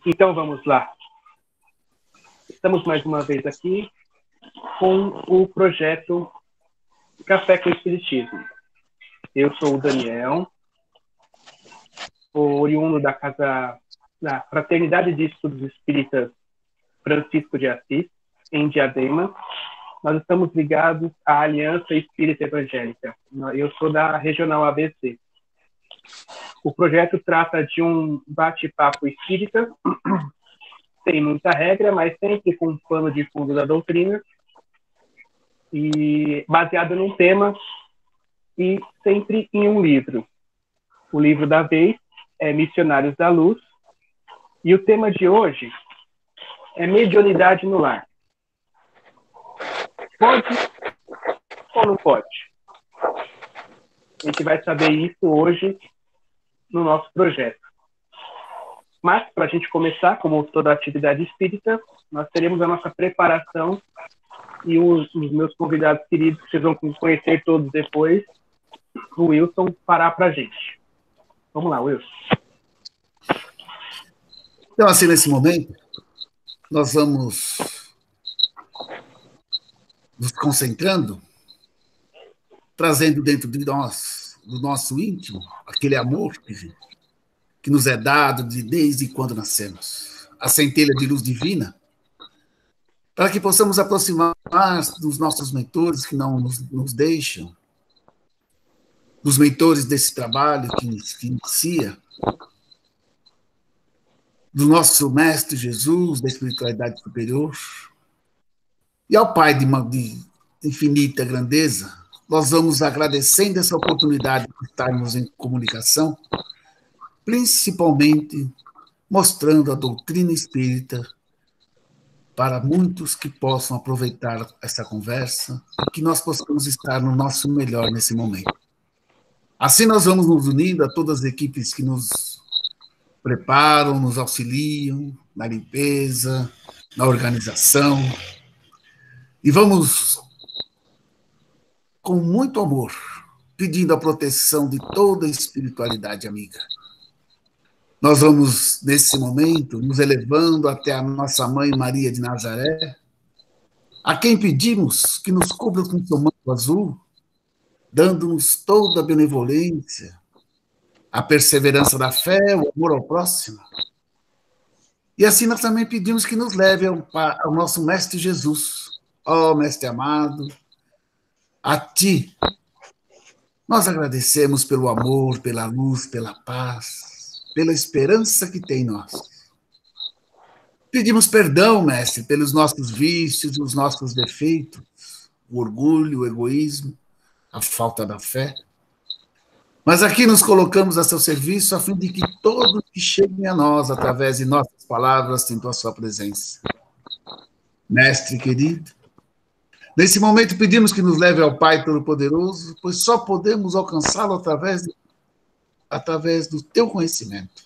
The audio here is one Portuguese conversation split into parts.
Então vamos lá. Estamos mais uma vez aqui com o projeto Café com Espiritismo. Eu sou o Daniel, oriundo da Fraternidade de Estudos Espíritas Francisco de Assis, em Diadema. Nós estamos ligados à Aliança Espírita Evangélica. Eu sou da Regional ABC. O projeto trata de um bate-papo espírita, sem muita regra, mas sempre com um pano de fundo da doutrina, e baseado num tema e sempre em um livro. O livro da vez é Missionários da Luz, e o tema de hoje é mediunidade no lar. Pode ou não pode? A gente vai saber isso hoje no nosso projeto. Mas, para a gente começar, como toda atividade espírita, nós teremos a nossa preparação e os meus convidados queridos, que vocês vão conhecer todos depois, o Wilson, fará para a gente. Vamos lá, Wilson. Então, assim, nesse momento, nós vamos nos concentrando, trazendo dentro de nós, do nosso íntimo, aquele amor que nos é dado desde quando nascemos, a centelha de luz divina, para que possamos aproximar dos nossos mentores que não nos deixam, dos mentores desse trabalho que inicia, do nosso Mestre Jesus, da espiritualidade superior, e ao Pai de infinita grandeza, nós vamos agradecendo essa oportunidade de estarmos em comunicação, principalmente mostrando a doutrina espírita para muitos que possam aproveitar essa conversa e que nós possamos estar no nosso melhor nesse momento. Assim nós vamos nos unindo a todas as equipes que nos preparam, nos auxiliam na limpeza, na organização, e vamos, com muito amor, pedindo a proteção de toda a espiritualidade amiga. Nós vamos, nesse momento, nos elevando até a nossa Mãe Maria de Nazaré, a quem pedimos que nos cubra com seu manto azul, dando-nos toda a benevolência, a perseverança da fé, o amor ao próximo. E assim nós também pedimos que nos leve ao nosso Mestre Jesus. Ó Mestre amado, a Ti nós agradecemos pelo amor, pela luz, pela paz, pela esperança que tem em nós. Pedimos perdão, Mestre, pelos nossos vícios, os nossos defeitos, o orgulho, o egoísmo, a falta da fé. Mas aqui nos colocamos a seu serviço a fim de que todos que cheguem a nós, através de nossas palavras, sintam a sua presença. Mestre querido, nesse momento pedimos que nos leve ao Pai Todo-Poderoso, pois só podemos alcançá-lo através do teu conhecimento.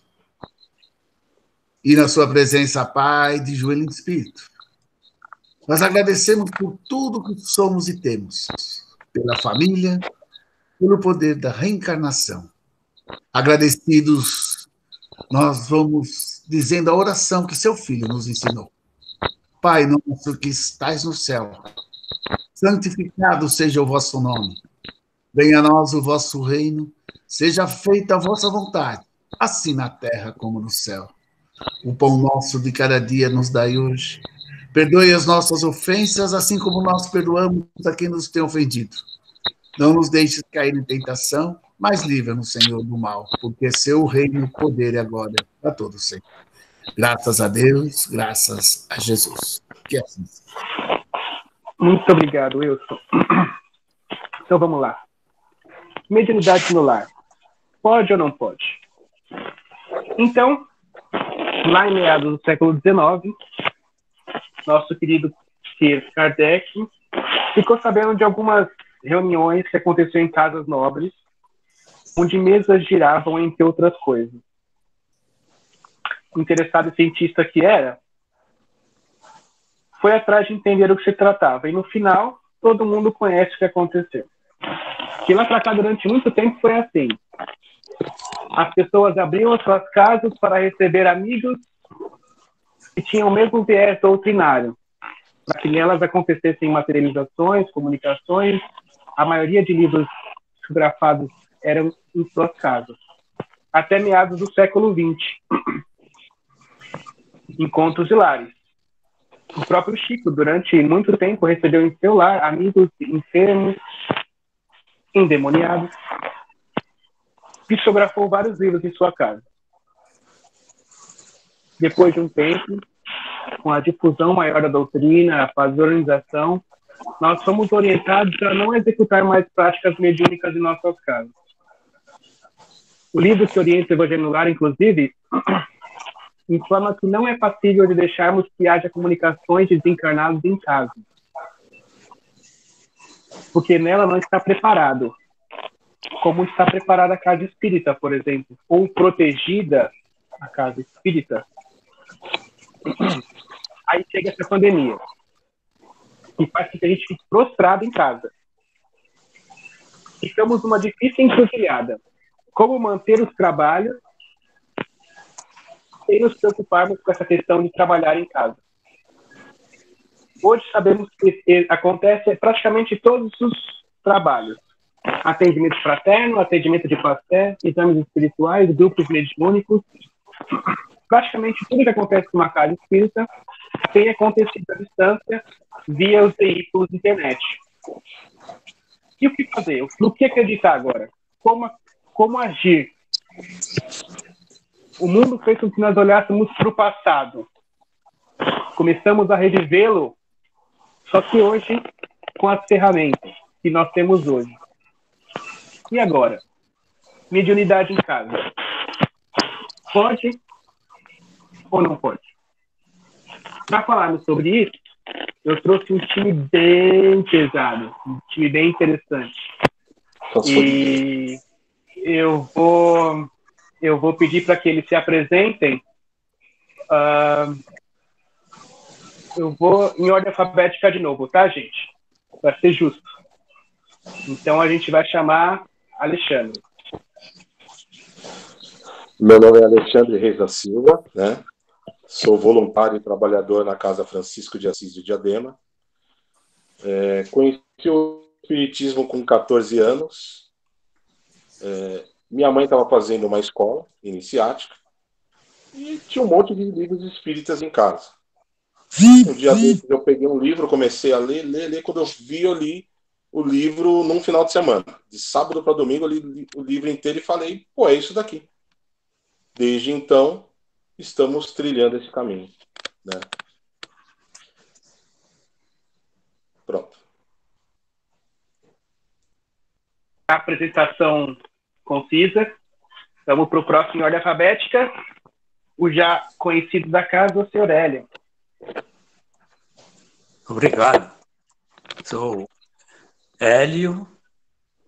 E na sua presença, Pai, de joelho em espírito. Nós agradecemos por tudo que somos e temos, pela família, pelo poder da reencarnação. Agradecidos, nós vamos dizendo a oração que seu Filho nos ensinou. Pai nosso que estais no céu, santificado seja o vosso nome. Venha a nós o vosso reino, seja feita a vossa vontade, assim na terra como no céu. O pão nosso de cada dia nos dai hoje. Perdoe as nossas ofensas, assim como nós perdoamos a quem nos tem ofendido. Não nos deixes cair em tentação, mas livra-nos, Senhor, do mal, porque é seu o reino, o poder e a glória para todos sempre. Graças a Deus, graças a Jesus. Que é assim. Muito obrigado, Wilson. Então vamos lá. Mediunidade no lar. Pode ou não pode? Então, lá em meados do século XIX, nosso querido Kardec ficou sabendo de algumas reuniões que aconteciam em casas nobres, onde mesas giravam, entre outras coisas. Interessado cientista que era, foi atrás de entender o que se tratava. E no final, todo mundo conhece o que aconteceu. Que lá para cá, durante muito tempo, foi assim. As pessoas abriam as suas casas para receber amigos que tinham o mesmo viés doutrinário, para que nelas acontecessem materializações, comunicações. A maioria de livros psicografados eram em suas casas. Até meados do século XX, em contos e lares. O próprio Chico, durante muito tempo, recebeu em seu lar amigos enfermos, endemoniados. Psicografou vários livros em sua casa. Depois de um tempo, com a difusão maior da doutrina, a padronização, nós fomos orientados a não executar mais práticas mediúnicas em nossas casas. O livro que orienta o Evangelho no Lar, inclusive, informa que não é passível de deixarmos que haja comunicações de desencarnados em casa, porque nela não está preparado, como está preparada a casa espírita, por exemplo, ou protegida a casa espírita. Aí chega essa pandemia, que faz com que a gente fique prostrado em casa. Ficamos numa difícil encruzilhada. Como manter os trabalhos sem nos preocuparmos com essa questão de trabalhar em casa? Hoje sabemos que acontece praticamente todos os trabalhos. Atendimento fraterno, atendimento de pasté, exames espirituais, grupos mediúnicos. Praticamente tudo que acontece numa casa espírita tem acontecido à distância via os veículos de internet. E o que fazer? No que acreditar agora? Como agir? O mundo fez com que nós olhássemos para o passado. Começamos a revivê-lo, só que hoje, com as ferramentas que nós temos hoje. E agora? Mediunidade em casa. Pode ou não pode? Para falarmos sobre isso, eu trouxe um time bem pesado, um time bem interessante. E eu vou pedir para que eles se apresentem. Eu vou em ordem alfabética de novo, tá, gente? Para ser justo. Então a gente vai chamar Alexandre. Meu nome é Alexandre Reis da Silva, né? Sou voluntário e trabalhador na Casa Francisco de Assis de Diadema. Conheci o espiritismo com 14 anos. Minha mãe estava fazendo uma escola iniciática e tinha um monte de livros espíritas em casa. Um dia eu peguei um livro, comecei a ler. Quando eu li o livro num final de semana. De sábado para domingo, eu li o livro inteiro e falei, pô, é isso daqui. Desde então, estamos trilhando esse caminho, né? Pronto. A apresentação concisa. Vamos para o próximo em ordem alfabética. O já conhecido da casa, o senhor Hélio. Obrigado. Sou Hélio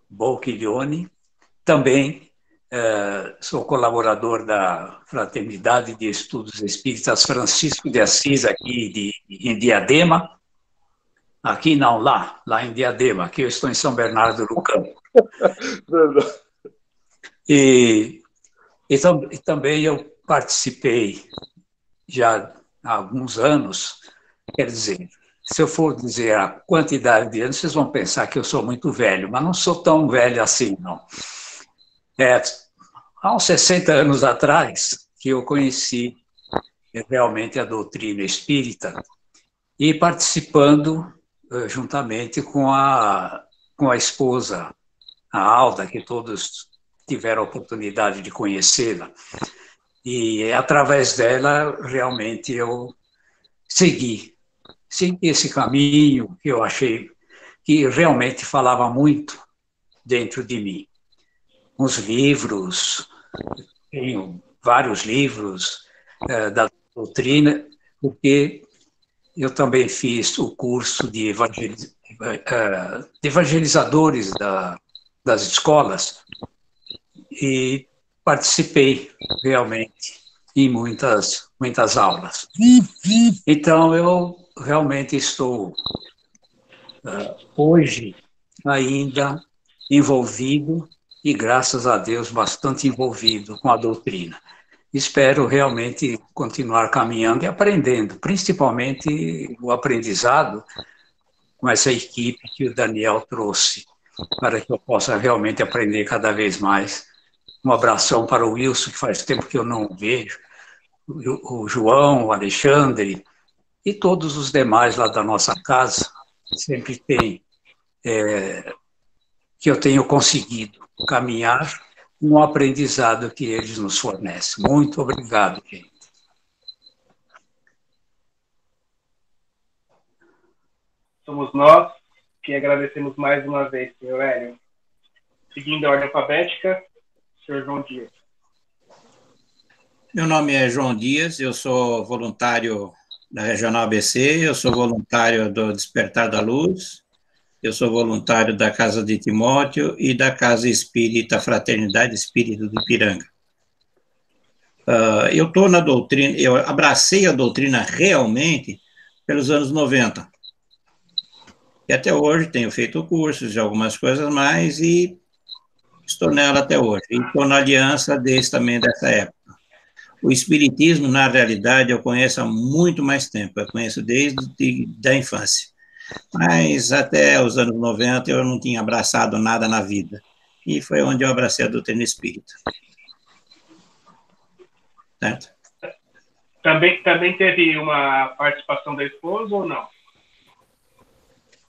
Bocchiglione. Também sou colaborador da Fraternidade de Estudos Espíritas Francisco de Assis, aqui em Diadema. Aqui não, lá em Diadema. Aqui eu estou em São Bernardo do Campo. E também eu participei já há alguns anos, quer dizer, se eu for dizer a quantidade de anos, vocês vão pensar que eu sou muito velho, mas não sou tão velho assim, não. Há uns 60 anos atrás que eu conheci realmente a doutrina espírita e participando juntamente com a esposa, a Alda, que todos tiveram a oportunidade de conhecê-la. E através dela, realmente, eu segui esse caminho que eu achei que realmente falava muito dentro de mim. Os livros, tenho vários livros da doutrina, porque eu também fiz o curso de evangelizadores das escolas e participei realmente em muitas aulas. Então, eu realmente estou hoje ainda envolvido e, graças a Deus, bastante envolvido com a doutrina. espero realmente continuar caminhando e aprendendo, principalmente o aprendizado com essa equipe que o Daniel trouxe, para que eu possa realmente aprender cada vez mais. Um abração para o Wilson, que faz tempo que eu não o vejo, o João, o Alexandre e todos os demais lá da nossa casa. Sempre tem, que eu tenho conseguido caminhar com o aprendizado que eles nos fornecem. Muito obrigado, gente. Somos nós que agradecemos mais uma vez, senhor Hélio. Seguindo a ordem alfabética, senhor João Dias. Meu nome é João Dias, eu sou voluntário da Regional ABC, eu sou voluntário do Despertar da Luz, eu sou voluntário da Casa de Timóteo e da Casa Espírita Fraternidade Espírita do Ipiranga. Eu estou na doutrina, eu abracei a doutrina realmente pelos anos 90. E até hoje tenho feito cursos de algumas coisas mais e estou nela até hoje. E estou na aliança também dessa época. O Espiritismo, na realidade, eu conheço há muito mais tempo. Eu conheço desde a infância. Mas até os anos 90 eu não tinha abraçado nada na vida. E foi onde eu abracei a doutrina espírita. Certo? Também teve uma participação da esposa ou não?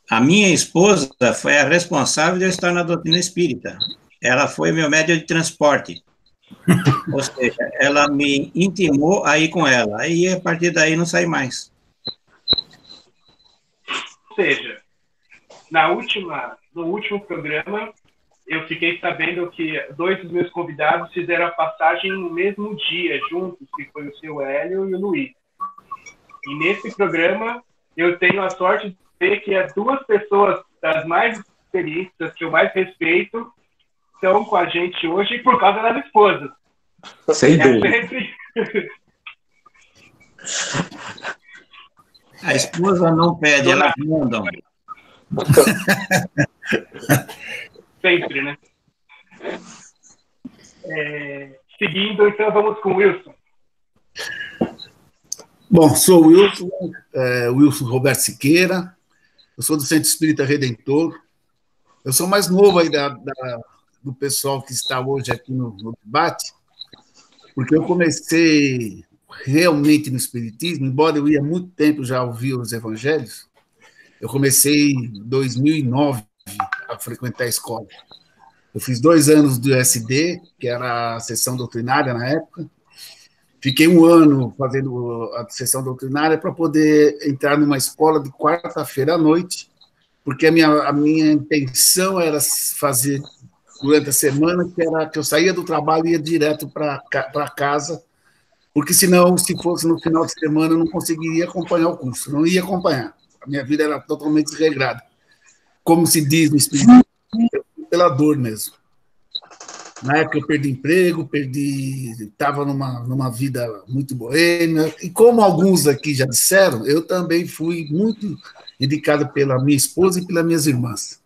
A minha esposa foi a responsável de eu estar na doutrina espírita. Ela foi meu médium de transporte. Ou seja, ela me intimou a ir com ela. Aí, a partir daí, não saí mais. Ou seja, no último programa, eu fiquei sabendo que 2 dos meus convidados fizeram a passagem no mesmo dia, juntos, que foi o seu Hélio e o Luiz. E nesse programa, eu tenho a sorte de ver que as 2 pessoas das mais experientes, das que eu mais respeito, estão com a gente hoje por causa das esposas. Sem dúvida. Sempre... A esposa não pede, elas mandam. Sempre, né? Seguindo, então, vamos com o Wilson. Bom, sou o Wilson, Wilson Roberto Siqueira, eu sou do Centro Espírita Redentor, eu sou mais novo aí do pessoal que está hoje aqui no debate, porque eu comecei realmente no Espiritismo, embora eu ia há muito tempo já ouvir os evangelhos, eu comecei em 2009 a frequentar a escola. Eu fiz 2 anos do SD, que era a sessão doutrinária na época, fiquei 1 ano fazendo a sessão doutrinária para poder entrar numa escola de quarta-feira à noite, porque a minha intenção era fazer durante a semana, que era que eu saía do trabalho e ia direto para casa, porque senão, se fosse no final de semana, eu não conseguiria acompanhar o curso, não ia acompanhar. A minha vida era totalmente desregrada. Como se diz no Espiritismo, pela dor mesmo. Na época eu perdi emprego, estava numa vida muito boêmia, e como alguns aqui já disseram, eu também fui muito indicado pela minha esposa e pelas minhas irmãs.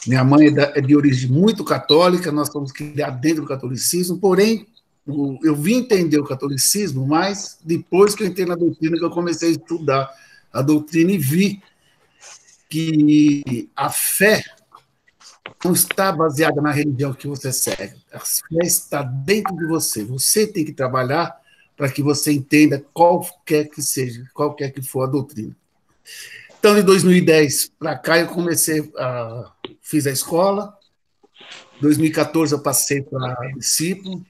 Minha mãe é de origem muito católica, nós fomos criados dentro do catolicismo, porém, eu vim entender o catolicismo, mas depois que eu entrei na doutrina, que eu comecei a estudar a doutrina e vi que a fé não está baseada na religião que você segue. A fé está dentro de você. Você tem que trabalhar para que você entenda qualquer que seja, qualquer que for a doutrina. Então, de 2010 para cá, eu fiz a escola. Em 2014, eu passei para discípulo.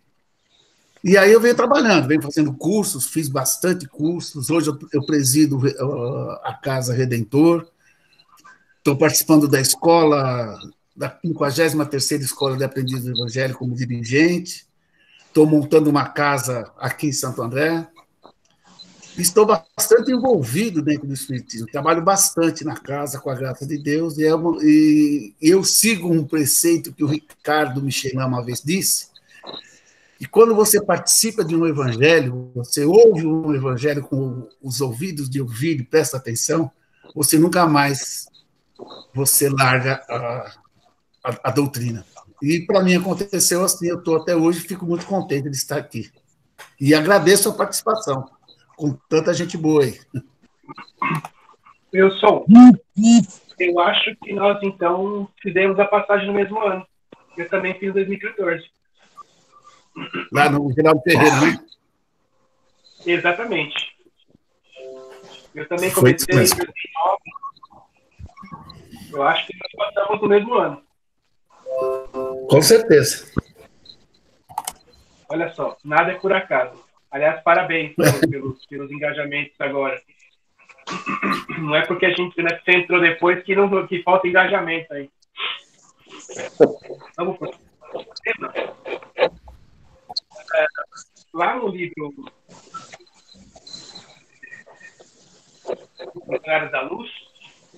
E aí eu venho trabalhando, venho fazendo cursos, fiz bastante cursos. Hoje eu presido a Casa Redentor. Estou participando da escola, da 53ª Escola de Aprendiz do Evangelho como dirigente. Estou montando uma casa aqui em Santo André. Estou bastante envolvido dentro do Espiritismo. Trabalho bastante na casa, com a graça de Deus. E eu sigo um preceito que o Ricardo Michelin uma vez disse. E quando você participa de um evangelho, você ouve um evangelho com os ouvidos de ouvir e presta atenção, você nunca mais larga a doutrina. E para mim aconteceu assim, eu estou até hoje, fico muito contente de estar aqui. E agradeço a participação, com tanta gente boa aí. Wilson, eu acho que nós, então, fizemos a passagem no mesmo ano. Eu também fiz 2014. Lá no Geraldo Ferreira, né? Exatamente. Eu também Foi isso comecei em mesmo. 2009. Eu acho que nós passamos no mesmo ano. Com certeza. Olha só, nada é por acaso. Aliás, parabéns pelos engajamentos agora. Não é porque a gente você entrou depois que falta engajamento aí. Vamos por tema. Lá no livro Contrário da Luz,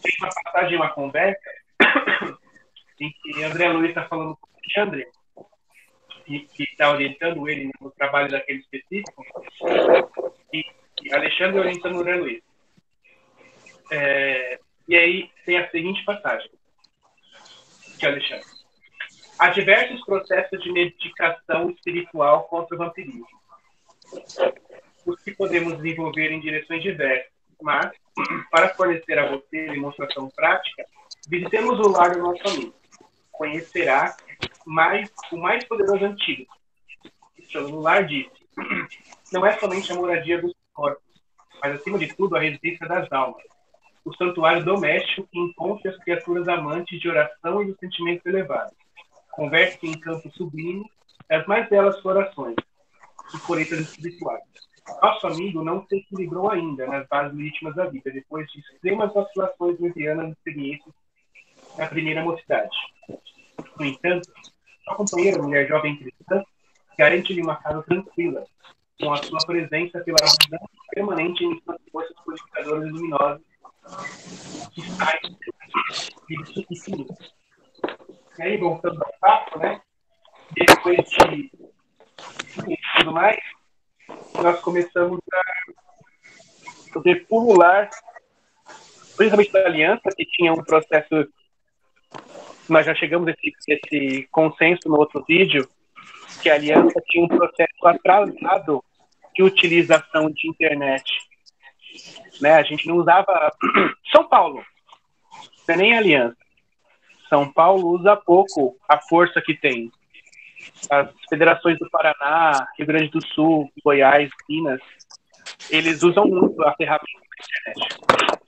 tem uma passagem, uma conversa, em que André Luiz está falando com o Alexandre, que está orientando ele no trabalho daquele específico, e Alexandre orientando o André Luiz. E aí tem a seguinte passagem de Alexandre. Há diversos processos de medicação espiritual contra o vampirismo, os que podemos desenvolver em direções diversas, mas, para fornecer a você demonstração prática, visitemos o lar do nosso amigo. Conhecerá o mais poderoso antídoto. O lar disse, não é somente a moradia dos corpos, mas, acima de tudo, a residência das almas. O santuário doméstico que encontra as criaturas amantes de oração e dos sentimentos elevados. Converte em campo sublime as mais belas florações e colheitas espirituais. Nosso amigo não se equilibrou ainda nas bases legítimas da vida, depois de extremas oscilações medianas de experiências na primeira mocidade. No entanto, sua companheira, mulher jovem cristã, garante-lhe uma casa tranquila, com a sua presença pela abundância permanente em suas forças purificadoras e luminosas, que sai de infinito. E aí, voltando ao papo, né? Depois de tudo mais, nós começamos a poder pulular, principalmente da aliança, que tinha um processo. Nós já chegamos a esse consenso no outro vídeo, que a aliança tinha um processo atrasado de utilização de internet. Né? A gente não usava. São Paulo, não é nem aliança. São Paulo usa pouco a força que tem. As federações do Paraná, Rio Grande do Sul, Goiás, Minas, eles usam muito a ferramenta da internet.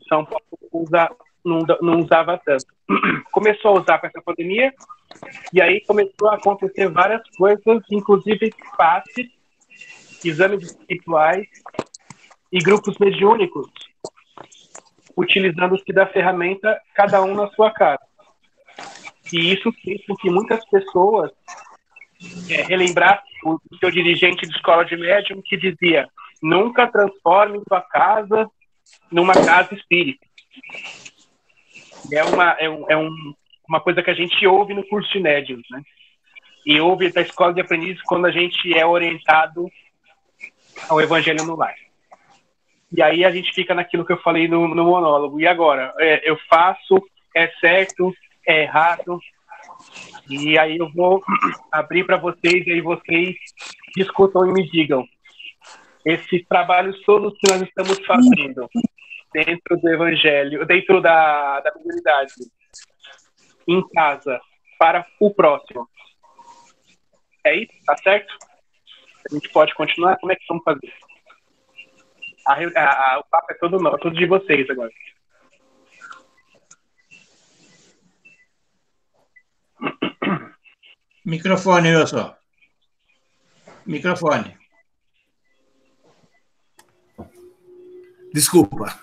São Paulo não usava tanto. Começou a usar com essa pandemia, e aí começou a acontecer várias coisas, inclusive passes, exames espirituais e grupos mediúnicos, utilizando-se da ferramenta, cada um na sua casa. E isso fez com que muitas pessoas relembrassem o seu dirigente de escola de médium, que dizia: nunca transforme sua casa numa casa espírita. É uma coisa que a gente ouve no curso de médiums, né? E ouve da escola de aprendizes quando a gente é orientado ao Evangelho no Lar. E aí a gente fica naquilo que eu falei no monólogo. E agora? Eu faço, é certo, é errado? E aí eu vou abrir para vocês, e aí vocês discutam e me digam. Esses trabalhos todos que nós estamos fazendo dentro do Evangelho, dentro da comunidade, em casa, para o próximo. É isso? Tá certo? A gente pode continuar? Como é que vamos fazer? O papo é todo de vocês agora. Microfone, Wilson. Microfone. Desculpa.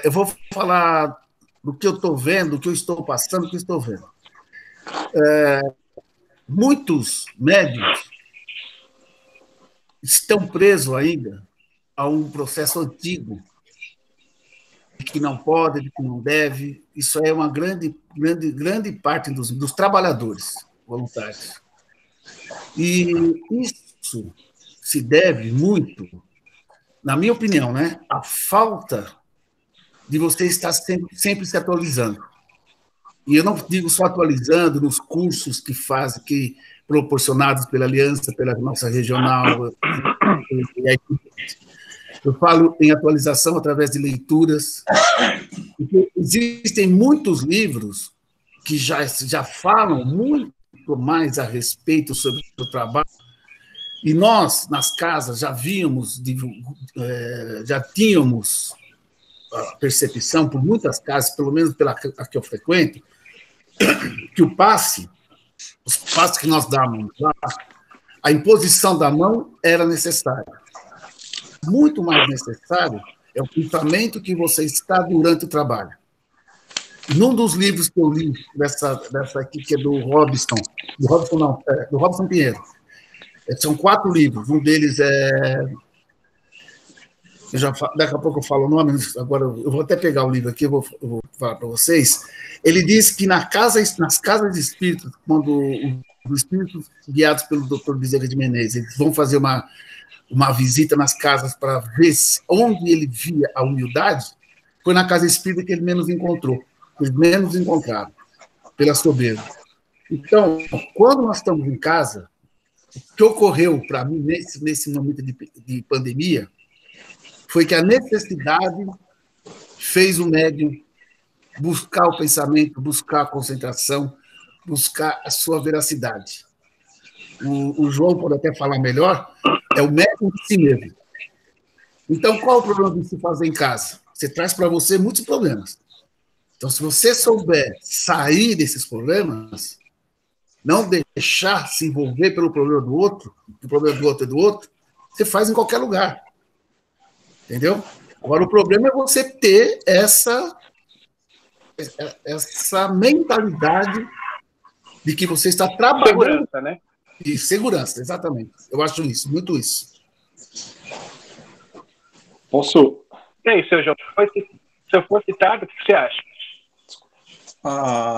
Eu vou falar do que eu estou vendo, do que eu estou passando, do que eu estou vendo. Muitos médios estão presos ainda a um processo antigo, de que não pode, de que não deve. Isso é uma grande parte dos trabalhadores voluntários. E isso se deve muito, na minha opinião, né, à falta de você estar sempre se atualizando. E eu não digo só atualizando nos cursos que fazem, que proporcionados pela Aliança, pela nossa regional. Eu falo em atualização através de leituras. Existem muitos livros que já falam muito mais a respeito sobre o trabalho. E nós, nas casas, já tínhamos a percepção, por muitas casas, pelo menos pela que eu frequento, que os passos que nós dávamos lá, a imposição da mão era necessária. Muito mais necessário é o pensamento que você está durante o trabalho. Num dos livros que eu li, dessa aqui, que é do Robson Pinheiro, são 4 livros, um deles daqui a pouco eu falo o nome, agora eu vou até pegar o livro aqui, eu vou falar para vocês. Ele diz que nas casas de espíritos, quando os espíritos guiados pelo Dr. Bezerra de Menezes, eles vão fazer uma visita nas casas para ver onde ele via a humildade, foi na casa espírita que ele menos encontrou, eles menos encontraram, pela soberba. Então, quando nós estamos em casa, o que ocorreu para mim nesse momento de pandemia foi que a necessidade fez o médium buscar o pensamento, buscar a concentração, buscar a sua veracidade. O João pode até falar melhor, é o médium de si mesmo. Então, qual é o problema de se fazer em casa? Você traz para você muitos problemas. Então, se você souber sair desses problemas, não deixar se envolver pelo problema do outro, o problema do outro é do outro, você faz em qualquer lugar. Entendeu? Agora, o problema é você ter essa mentalidade de que você está trabalhando. Segurança, né? De segurança, exatamente. Eu acho isso, muito isso. Posso? E aí, seu João, se eu for citado, o que você acha?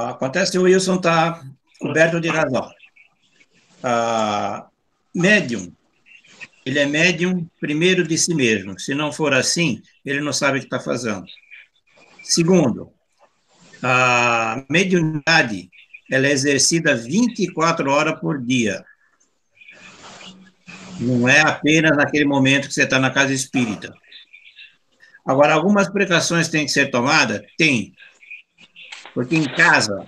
Acontece que o Wilson está coberto de razão. Médium, ele é médium primeiro de si mesmo. Se não for assim, ele não sabe o que está fazendo. Segundo, a mediunidade ela é exercida 24 horas por dia. Não é apenas naquele momento que você está na casa espírita. Agora, algumas precauções têm que ser tomadas? Tem. Porque em casa,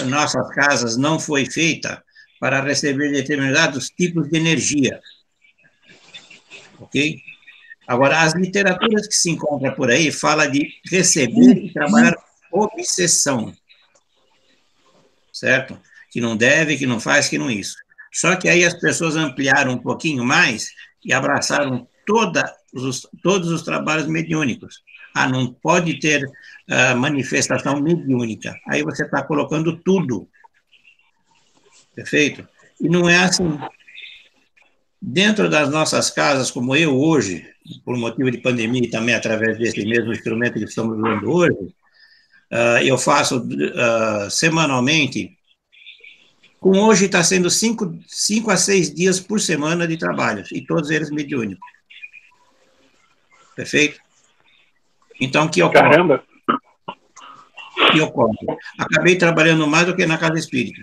nossas casas não foi feita para receber determinados tipos de energia. Ok? Agora, as literaturas que se encontram por aí falam de receber e trabalhar obsessão. Certo? Que não deve, que não faz, que não isso. Só que aí as pessoas ampliaram um pouquinho mais e abraçaram todos os trabalhos mediúnicos. Não pode ter manifestação mediúnica. Aí você está colocando tudo. Perfeito? E não é assim. Dentro das nossas casas, como eu hoje, por motivo de pandemia e também através desse mesmo instrumento que estamos usando hoje, eu faço semanalmente, com hoje está sendo 5 a 6 dias por semana de trabalhos, e todos eles mediúnicos. Perfeito? Então, o que ocorre? Caramba! O que ocorre? Acabei trabalhando mais do que na casa espírita.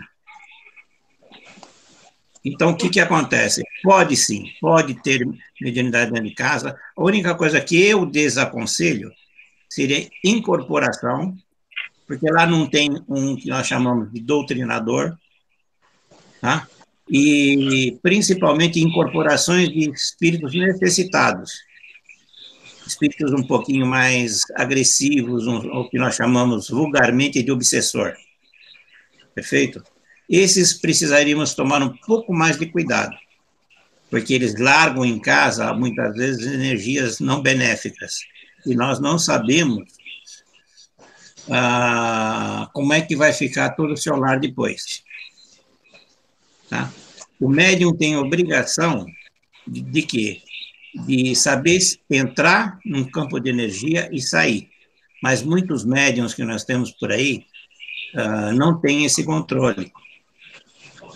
Então, o que acontece? Pode sim, pode ter mediunidade dentro de casa. A única coisa que eu desaconselho seria incorporação, porque lá não tem um que nós chamamos de doutrinador, tá? E principalmente incorporações de espíritos necessitados, espíritos um pouquinho mais agressivos, o que nós chamamos vulgarmente de obsessor. Perfeito? Esses precisaríamos tomar um pouco mais de cuidado, porque eles largam em casa, muitas vezes, energias não benéficas, e nós não sabemos como é que vai ficar todo o seu lar depois. Tá? O médium tem obrigação de quê? De saber entrar num campo de energia e sair. Mas muitos médiums que nós temos por aí não têm esse controle.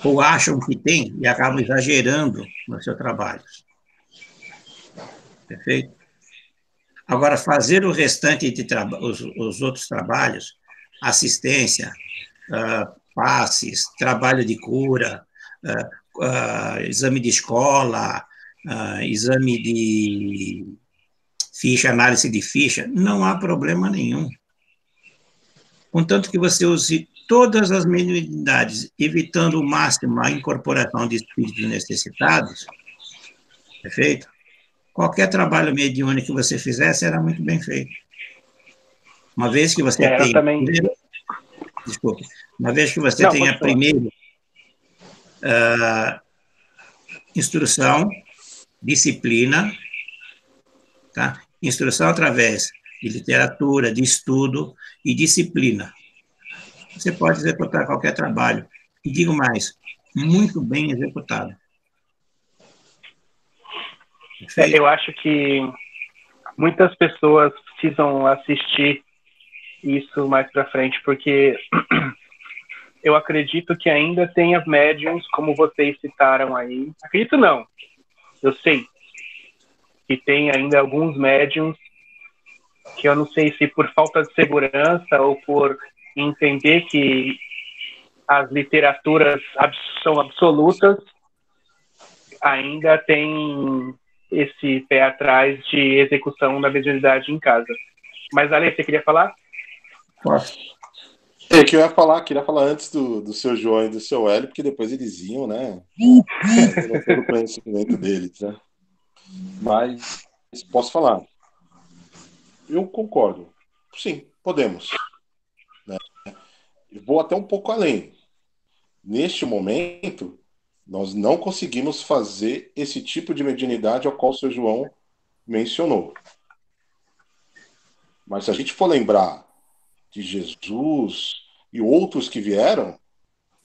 Ou acham que tem e acabam exagerando no seu trabalho. Perfeito? Agora, fazer o restante de os outros trabalhos, assistência, passes, trabalho de cura, exame de escola, exame de ficha, análise de ficha, não há problema nenhum. Contanto que você use todas as mediunidades, evitando o máximo a incorporação de espíritos necessitados, perfeito? Qualquer trabalho mediúnico que você fizer será muito bem feito. Uma vez que você tem... Também... Desculpe. Uma vez que você tenha primeiro instrução, disciplina, tá? Instrução através de literatura, de estudo e disciplina. Você pode executar qualquer trabalho. E digo mais, muito bem executado. Eu acho que muitas pessoas precisam assistir isso mais para frente, porque eu acredito que ainda tenha médiums, como vocês citaram aí. Acredito não, eu sei que tem ainda alguns médiums que eu não sei se por falta de segurança ou por entender que as literaturas são absolutas, ainda tem esse pé atrás de execução da mediunidade em casa. Mas, Ale, você queria falar? Posso. Que eu queria falar antes do seu João e do seu Hélio, porque depois eles iam, né? Pelo conhecimento deles, né? Mas posso falar. Eu concordo. Sim, podemos. Né? Vou até um pouco além. Neste momento, nós não conseguimos fazer esse tipo de mediunidade ao qual o seu João mencionou. Mas se a gente for lembrar de Jesus e outros que vieram,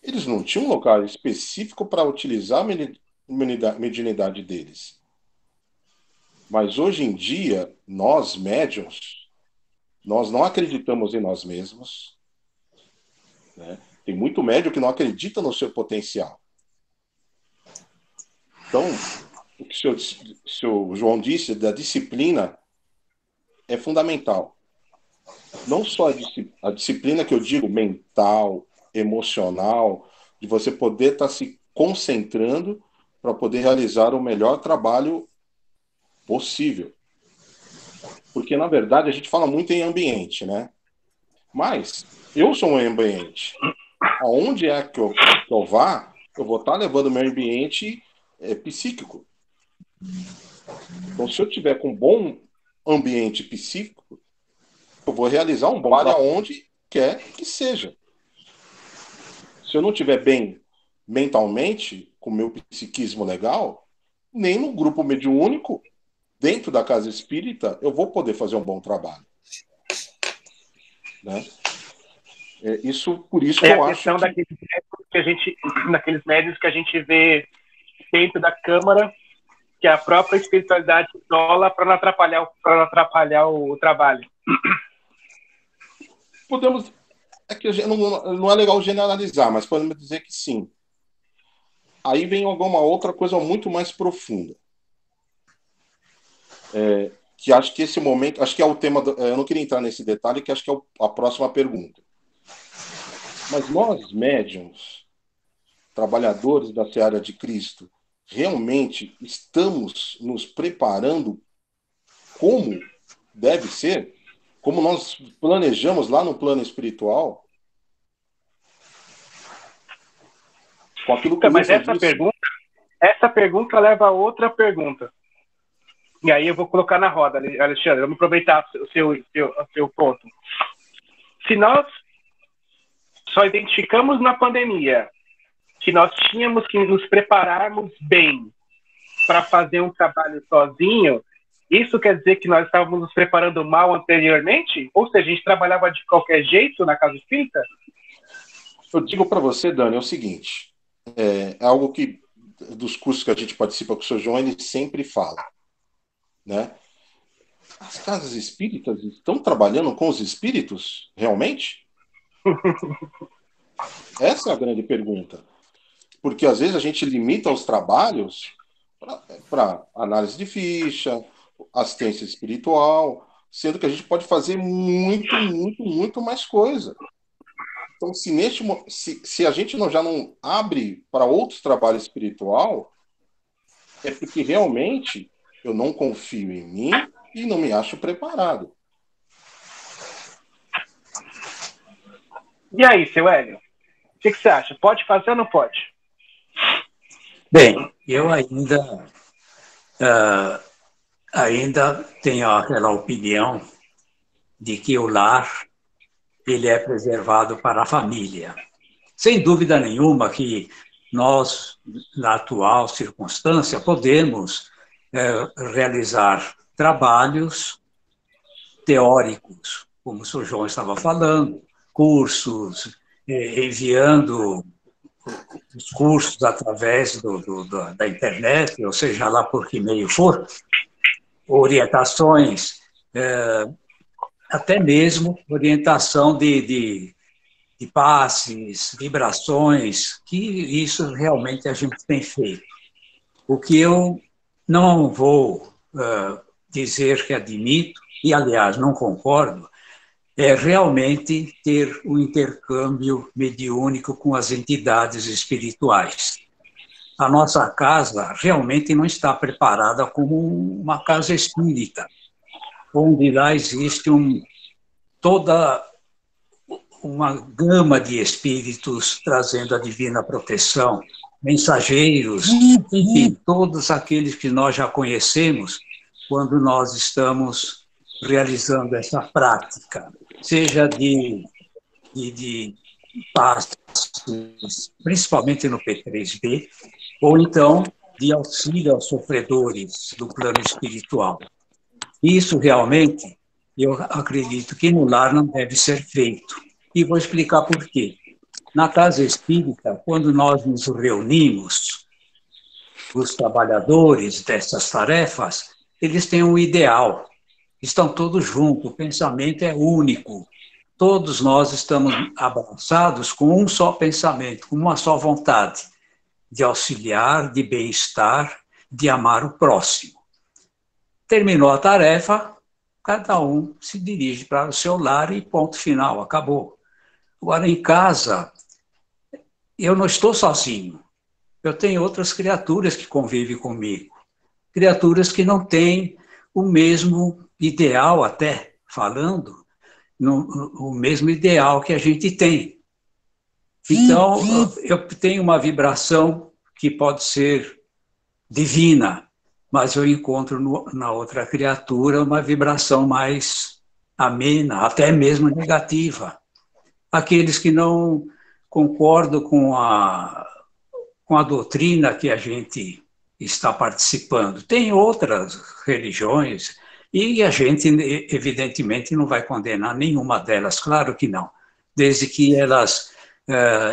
eles não tinham um local específico para utilizar a mediunidade deles. Mas hoje em dia, nós médiuns, nós não acreditamos em nós mesmos. Né? Tem muito médium que não acredita no seu potencial. Então, o que o seu João disse da disciplina é fundamental. Não só a disciplina que eu digo mental, emocional, de você poder estar se concentrando para poder realizar o melhor trabalho possível. Porque, na verdade, a gente fala muito em ambiente, né? Mas eu sou um ambiente. Aonde é que eu vá, eu vou estar levando o meu ambiente psíquico. Então, se eu tiver com um bom ambiente psíquico, eu vou realizar um bom trabalho aonde quer que seja. Se eu não estiver bem mentalmente, com o meu psiquismo legal, nem no grupo mediúnico, dentro da casa espírita, eu vou poder fazer um bom trabalho. Né? Por isso que eu acho que... daqueles médios que a gente vê dentro da Câmara, que a própria espiritualidade isola para não atrapalhar o trabalho. Podemos... É que não é legal generalizar, mas podemos dizer que sim. Aí vem alguma outra coisa muito mais profunda. Que acho que esse momento... Acho que é o tema... eu não queria entrar nesse detalhe, que acho que é a próxima pergunta. Mas nós, médiuns, trabalhadores da Seara de Cristo, realmente estamos nos preparando como deve ser? Como nós planejamos lá no plano espiritual? Com aquilo que mas essa pergunta leva a outra pergunta. E aí eu vou colocar na roda, Alexandre. Vamos aproveitar o seu ponto. Se nós só identificamos na pandemia que nós tínhamos que nos prepararmos bem para fazer um trabalho sozinho, isso quer dizer que nós estávamos nos preparando mal anteriormente? Ou seja, a gente trabalhava de qualquer jeito na casa espírita? Eu digo para você, Dani, é o seguinte, é algo que, dos cursos que a gente participa com o seu João, ele sempre fala, né? As casas espíritas estão trabalhando com os espíritos, realmente? Essa é a grande pergunta. Porque, às vezes, a gente limita os trabalhos para análise de ficha, assistência espiritual, sendo que a gente pode fazer muito, muito, muito mais coisa. Então, se a gente já não abre para outros trabalhos espiritual, é porque realmente eu não confio em mim e não me acho preparado. E aí, seu Hélio? O que você acha? Pode fazer ou não pode? Bem, eu ainda tenho aquela opinião de que o lar ele é preservado para a família. Sem dúvida nenhuma que nós, na atual circunstância, podemos realizar trabalhos teóricos, como o senhor João estava falando, cursos, enviando os cursos através da internet, ou seja lá por que meio for, orientações, até mesmo orientação de passes, vibrações, que isso realmente a gente tem feito. O que eu não vou dizer que admito, e aliás não concordo, é realmente ter um intercâmbio mediúnico com as entidades espirituais. A nossa casa realmente não está preparada como uma casa espírita, onde lá existe toda uma gama de espíritos trazendo a divina proteção, mensageiros, enfim, todos aqueles que nós já conhecemos quando nós estamos realizando essa prática, seja de passes, principalmente no P3B, ou então de auxílio aos sofredores do plano espiritual. Isso realmente, eu acredito que no lar não deve ser feito. E vou explicar por quê. Na casa espírita, quando nós nos reunimos, os trabalhadores dessas tarefas, eles têm um ideal, estão todos juntos, o pensamento é único. Todos nós estamos abraçados com um só pensamento, com uma só vontade, de auxiliar, de bem-estar, de amar o próximo. Terminou a tarefa, cada um se dirige para o seu lar e ponto final, acabou. Agora, em casa, eu não estou sozinho. Eu tenho outras criaturas que convivem comigo. Criaturas que não têm o mesmo ideal, até falando, o mesmo ideal que a gente tem. Então, eu tenho uma vibração que pode ser divina, mas eu encontro na outra criatura uma vibração mais amena, até mesmo negativa. Aqueles que não concordam com a doutrina que a gente está participando. Tem outras religiões e a gente, evidentemente, não vai condenar nenhuma delas, claro que não, desde que elas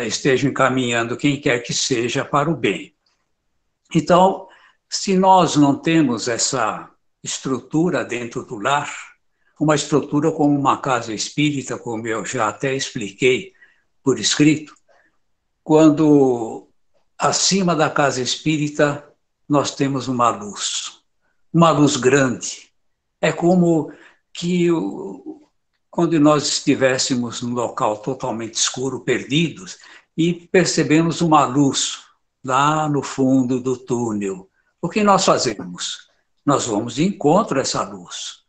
estejam encaminhando quem quer que seja para o bem. Então, se nós não temos essa estrutura dentro do lar, uma estrutura como uma casa espírita, como eu já até expliquei por escrito, quando acima da casa espírita nós temos uma luz grande. É como que quando nós estivéssemos num local totalmente escuro, perdidos, e percebemos uma luz lá no fundo do túnel. O que nós fazemos? Nós vamos de encontro a essa luz.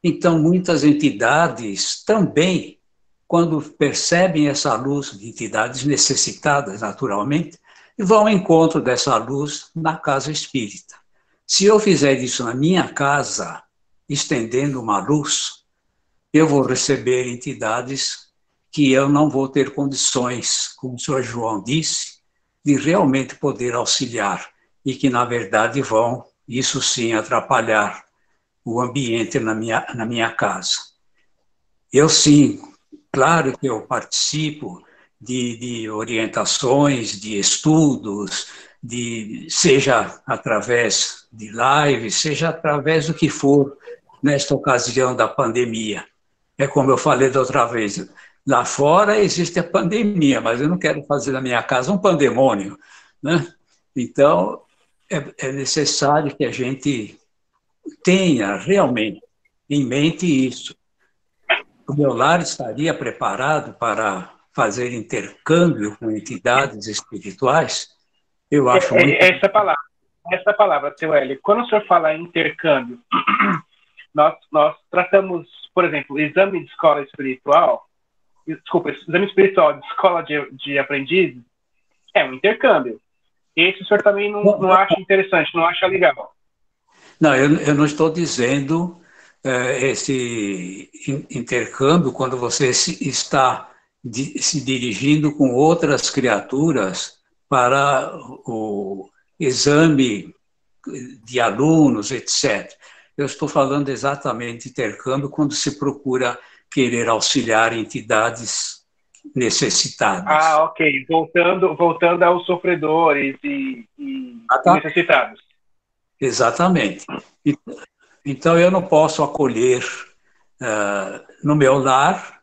Então, muitas entidades também, quando percebem essa luz, de entidades necessitadas, naturalmente, vão ao encontro dessa luz na casa espírita. Se eu fizer isso na minha casa, estendendo uma luz, eu vou receber entidades que eu não vou ter condições, como o senhor João disse, de realmente poder auxiliar e que, na verdade, vão, isso sim, atrapalhar o ambiente na minha casa. Eu, sim, claro que eu participo de orientações, de estudos, seja através de lives, seja através do que for, nesta ocasião da pandemia. É como eu falei da outra vez, lá fora existe a pandemia, mas eu não quero fazer na minha casa um pandemônio, né? Então, é necessário que a gente tenha realmente em mente isso. O meu lar estaria preparado para fazer intercâmbio com entidades espirituais, eu acho muito... Essa palavra, seu Hélio, quando o senhor fala em intercâmbio, nós tratamos, por exemplo, exame de escola espiritual, exame espiritual de escola de aprendizes, é um intercâmbio. Esse o senhor também não acha interessante, não acha legal? Não, eu não estou dizendo esse intercâmbio quando você está se dirigindo com outras criaturas para o exame de alunos, etc. Eu estou falando exatamente de intercâmbio quando se procura querer auxiliar entidades necessitadas. Ah, ok. Voltando aos sofredores e necessitados. Exatamente. Então, eu não posso acolher no meu lar,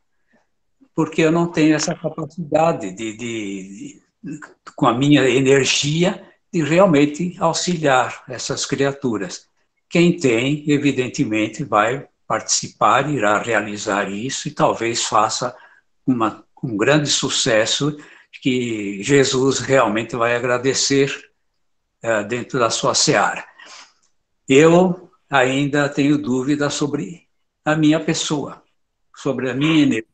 porque eu não tenho essa capacidade com a minha energia, de realmente auxiliar essas criaturas. Quem tem, evidentemente, vai participar, irá realizar isso e talvez faça um grande sucesso que Jesus realmente vai agradecer dentro da sua seara. Eu ainda tenho dúvidas sobre a minha pessoa, sobre a minha energia.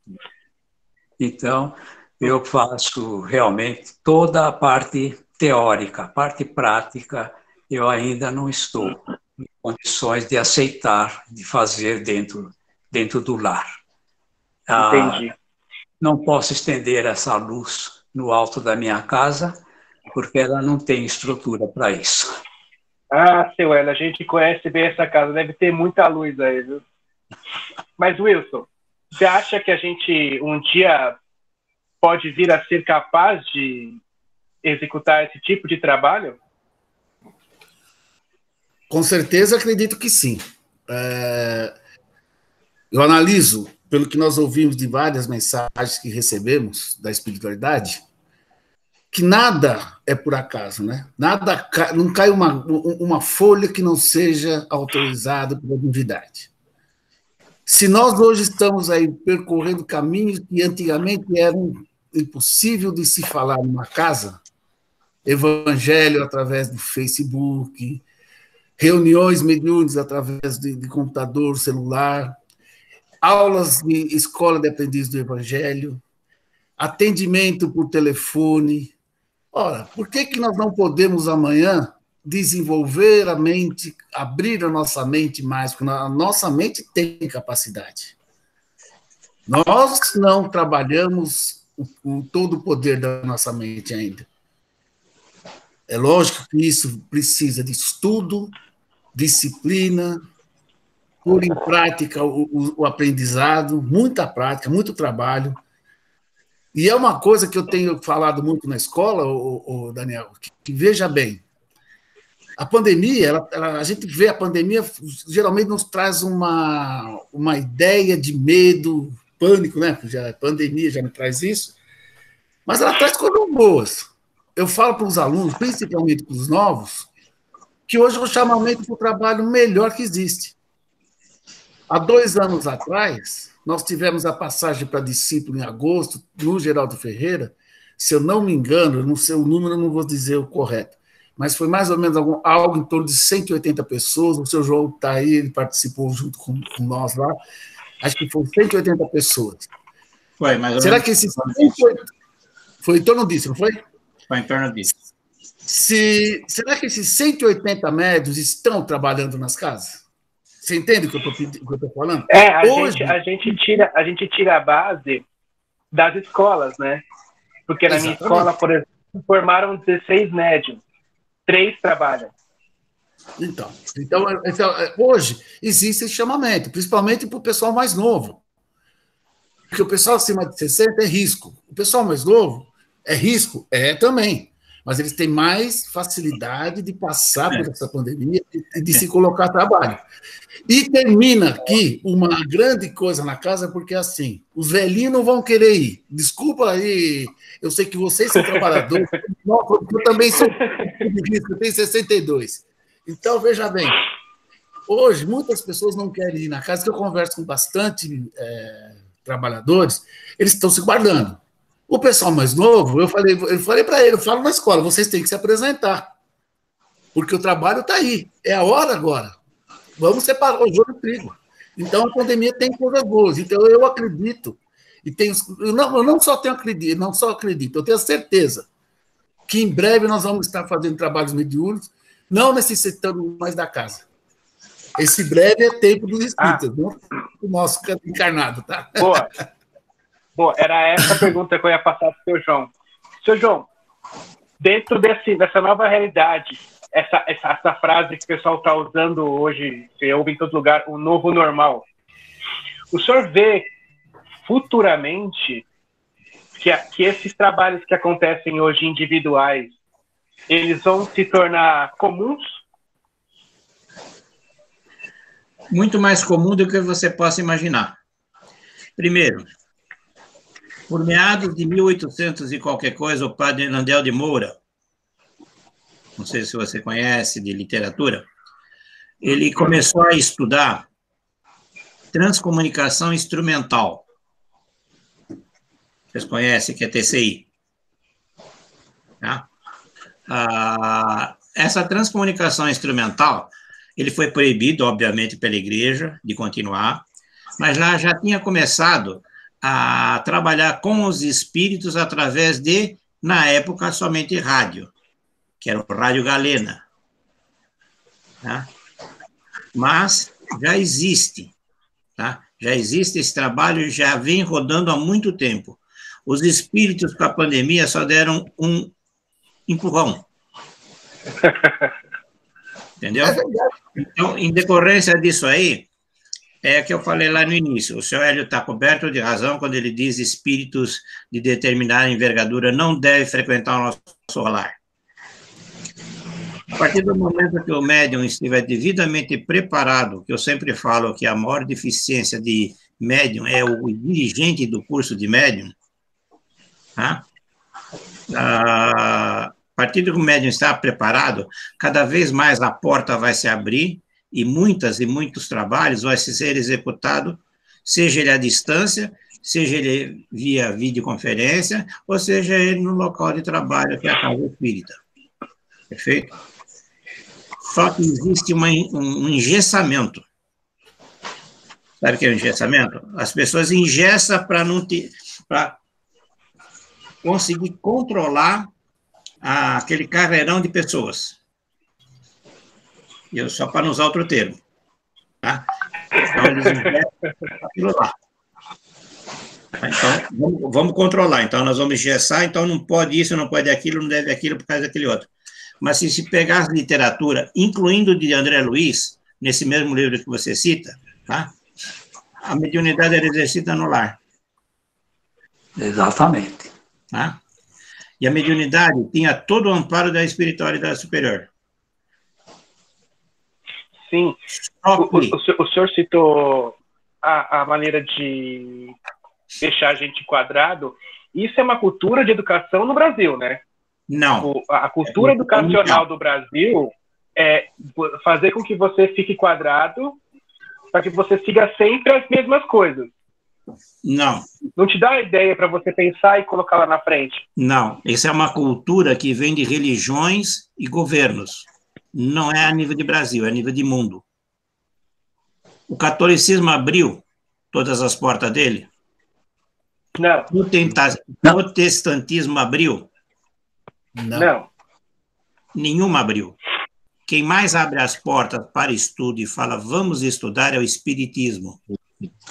Então, eu faço realmente toda a parte teórica, a parte prática, eu ainda não estou em condições de aceitar, de fazer dentro do lar. Entendi. Não posso estender essa luz no alto da minha casa, porque ela não tem estrutura para isso. Ah, seu Hélio, a gente conhece bem essa casa, deve ter muita luz aí, viu? Mas, Wilson, você acha que a gente um dia pode vir a ser capaz de executar esse tipo de trabalho? Com certeza acredito que sim. Eu analiso, pelo que nós ouvimos de várias mensagens que recebemos da espiritualidade, que nada é por acaso, né? Não cai uma folha que não seja autorizada pela divindade. Se nós hoje estamos aí percorrendo caminhos que antigamente eram impossível de se falar numa casa, evangelho através do Facebook, reuniões mediúnicas através de computador, celular, aulas de escola de aprendiz do evangelho, atendimento por telefone. Ora, por que nós não podemos amanhã desenvolver a mente, abrir a nossa mente mais? Porque a nossa mente tem capacidade. Nós não trabalhamos todo o poder da nossa mente ainda. É lógico que isso precisa de estudo, disciplina, pôr em prática o aprendizado, muita prática, muito trabalho. E é uma coisa que eu tenho falado muito na escola, Daniel, que veja bem, a pandemia, a gente vê a pandemia, geralmente nos traz uma ideia de medo, pânico, né? A pandemia já me traz isso, mas ela traz coisas boas. Eu falo para os alunos, principalmente para os novos, que hoje é o chamamento para o trabalho melhor que existe. Há 2 anos atrás, nós tivemos a passagem para discípulo em agosto, no Geraldo Ferreira, se eu não me engano, não sei o número, não vou dizer o correto, mas foi mais ou menos algo em torno de 180 pessoas, o seu João está aí, ele participou junto com nós lá, acho que foi 180 pessoas. Foi, mais ou Será menos. Que esses 180... Foi em torno disso, não foi? Foi em torno disso. Será que esses 180 médios estão trabalhando nas casas? Você entende o que eu estou falando? Hoje... a gente tira a base das escolas, né? Porque na minha escola, por exemplo, formaram 16 médiums, 3 trabalham. Então, hoje existe esse chamamento, principalmente para o pessoal mais novo. Porque o pessoal acima de 60 é risco. O pessoal mais novo é risco? É também. Mas eles têm mais facilidade de passar por essa pandemia e de se colocar a trabalho. E termina aqui uma grande coisa na casa, porque assim, os velhinhos não vão querer ir. Desculpa aí, eu sei que vocês são trabalhadores, eu também sou risco, eu tenho 62. Então, veja bem, hoje muitas pessoas não querem ir na casa, que eu converso com bastante trabalhadores, eles estão se guardando. O pessoal mais novo, eu falei para ele, eu falo na escola, vocês têm que se apresentar, porque o trabalho está aí, é a hora agora. Vamos separar o joio do trigo. Então, a pandemia tem coisas boas. Então, eu acredito, eu não só acredito, eu tenho certeza que em breve nós vamos estar fazendo trabalhos mediúnicos, não necessitando mais da casa. Esse breve é tempo dos espíritas, não o nosso encarnado, tá? Boa. Bom, era essa a pergunta que eu ia passar para o seu João. Seu João, dentro dessa nova realidade, essa frase que o pessoal está usando hoje, você ouve em todo lugar, o novo normal, o senhor vê futuramente que esses trabalhos que acontecem hoje individuais, eles vão se tornar comuns? Muito mais comum do que você possa imaginar. Primeiro, por meados de 1800 e qualquer coisa, o padre Nandel de Moura, não sei se você conhece de literatura, ele começou a estudar transcomunicação instrumental. Vocês conhecem que é TCI? Tá? Essa transcomunicação instrumental, ele foi proibido, obviamente, pela igreja de continuar, mas lá já tinha começado a trabalhar com os espíritos através de, na época, somente rádio, que era o Rádio Galena. Tá? Mas já existe, tá? Já existe esse trabalho, já vem rodando há muito tempo. Os espíritos com a pandemia só deram um empurrão. Entendeu? Então, em decorrência disso aí, é que eu falei lá no início, o senhor Hélio está coberto de razão quando ele diz espíritos de determinada envergadura não devem frequentar o nosso lar. A partir do momento que o médium estiver devidamente preparado, que eu sempre falo que a maior deficiência de médium é o dirigente do curso de médium, tá? A partir do que o médium está preparado, cada vez mais a porta vai se abrir e muitos trabalhos vão ser executados, seja ele à distância, seja ele via videoconferência, ou seja ele no local de trabalho, que é a casa espírita. Perfeito? Só que existe um engessamento. Sabe o que é o engessamento? As pessoas engessam para conseguir controlar aquele carreirão de pessoas. Só para não usar outro termo. Tá? Então, eles engessam aquilo lá. Então, vamos controlar. Então, nós vamos engessar, então não pode isso, não pode aquilo, não deve aquilo por causa daquele outro. Mas se pegar a literatura, incluindo de André Luiz, nesse mesmo livro que você cita, tá? A mediunidade era exercida no lar. Exatamente. Tá? E a mediunidade tinha todo o amparo da espiritualidade superior. Sim. O senhor citou a maneira de deixar a gente quadrado. Isso é uma cultura de educação no Brasil, né? Não. A cultura educacional do Brasil é fazer com que você fique quadrado para que você siga sempre as mesmas coisas. Não. Não te dá a ideia para você pensar e colocar lá na frente? Não. Essa é uma cultura que vem de religiões e governos. Não é a nível de Brasil, é a nível de mundo. O catolicismo abriu todas as portas dele? Não. O protestantismo abriu? Não. Nenhuma abriu. Quem mais abre as portas para estudo e fala, vamos estudar, é o espiritismo.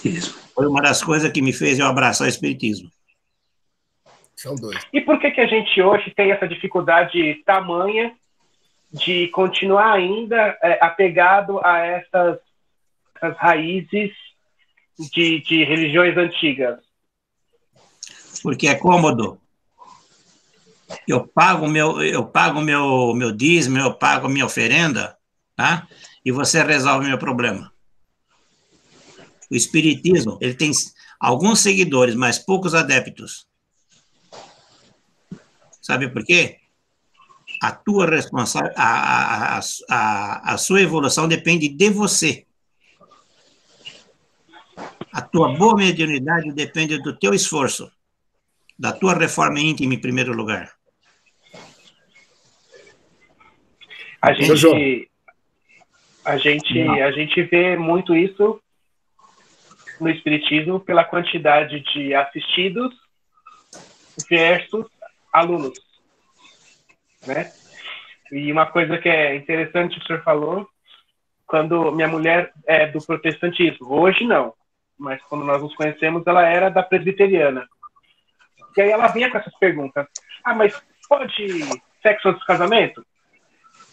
Isso. Foi uma das coisas que me fez eu abraçar o espiritismo. São dois. E por que a gente hoje tem essa dificuldade tamanha de continuar ainda apegado a essas raízes de religiões antigas? Porque é cômodo. Eu pago meu dízimo, eu pago minha oferenda, tá? E você resolve meu problema. O espiritismo, ele tem alguns seguidores, mas poucos adeptos. Sabe por quê? A tua a sua evolução depende de você. A tua boa mediunidade depende do teu esforço. da tua reforma íntima em primeiro lugar? A gente vê muito isso no Espiritismo pela quantidade de assistidos versus alunos, né? E uma coisa que é interessante que o senhor falou, quando minha mulher é do protestantismo, hoje não, mas quando nós nos conhecemos, ela era da presbiteriana. E aí ela vinha com essas perguntas. Ah, mas pode sexo antes do casamento?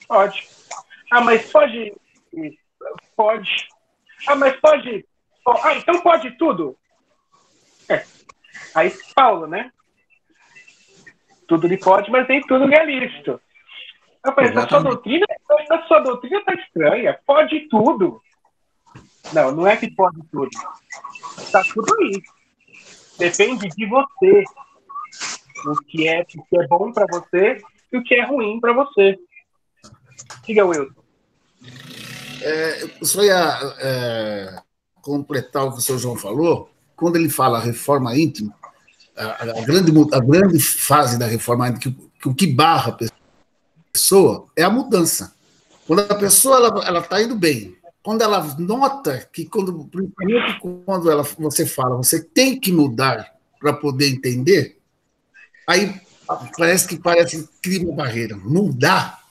Pode. Ah, mas pode... Pode. Ah, mas pode... Ah, então pode tudo? Aí Paulo, né? Tudo lhe pode, mas nem tudo lhe é lícito. Eu falei, a sua doutrina tá estranha. Pode tudo. Não, não é que pode tudo. Tá tudo aí. Depende de você. O que é bom para você e o que é ruim para você. Diga, Wilson. Eu só ia completar o que o senhor João falou. Quando ele fala reforma íntima, a grande fase da reforma íntima, que o que barra a pessoa é a mudança. Quando a pessoa ela está indo bem, quando ela nota que, principalmente quando você fala, você tem que mudar para poder entender, aí parece que cria uma barreira. Mudar.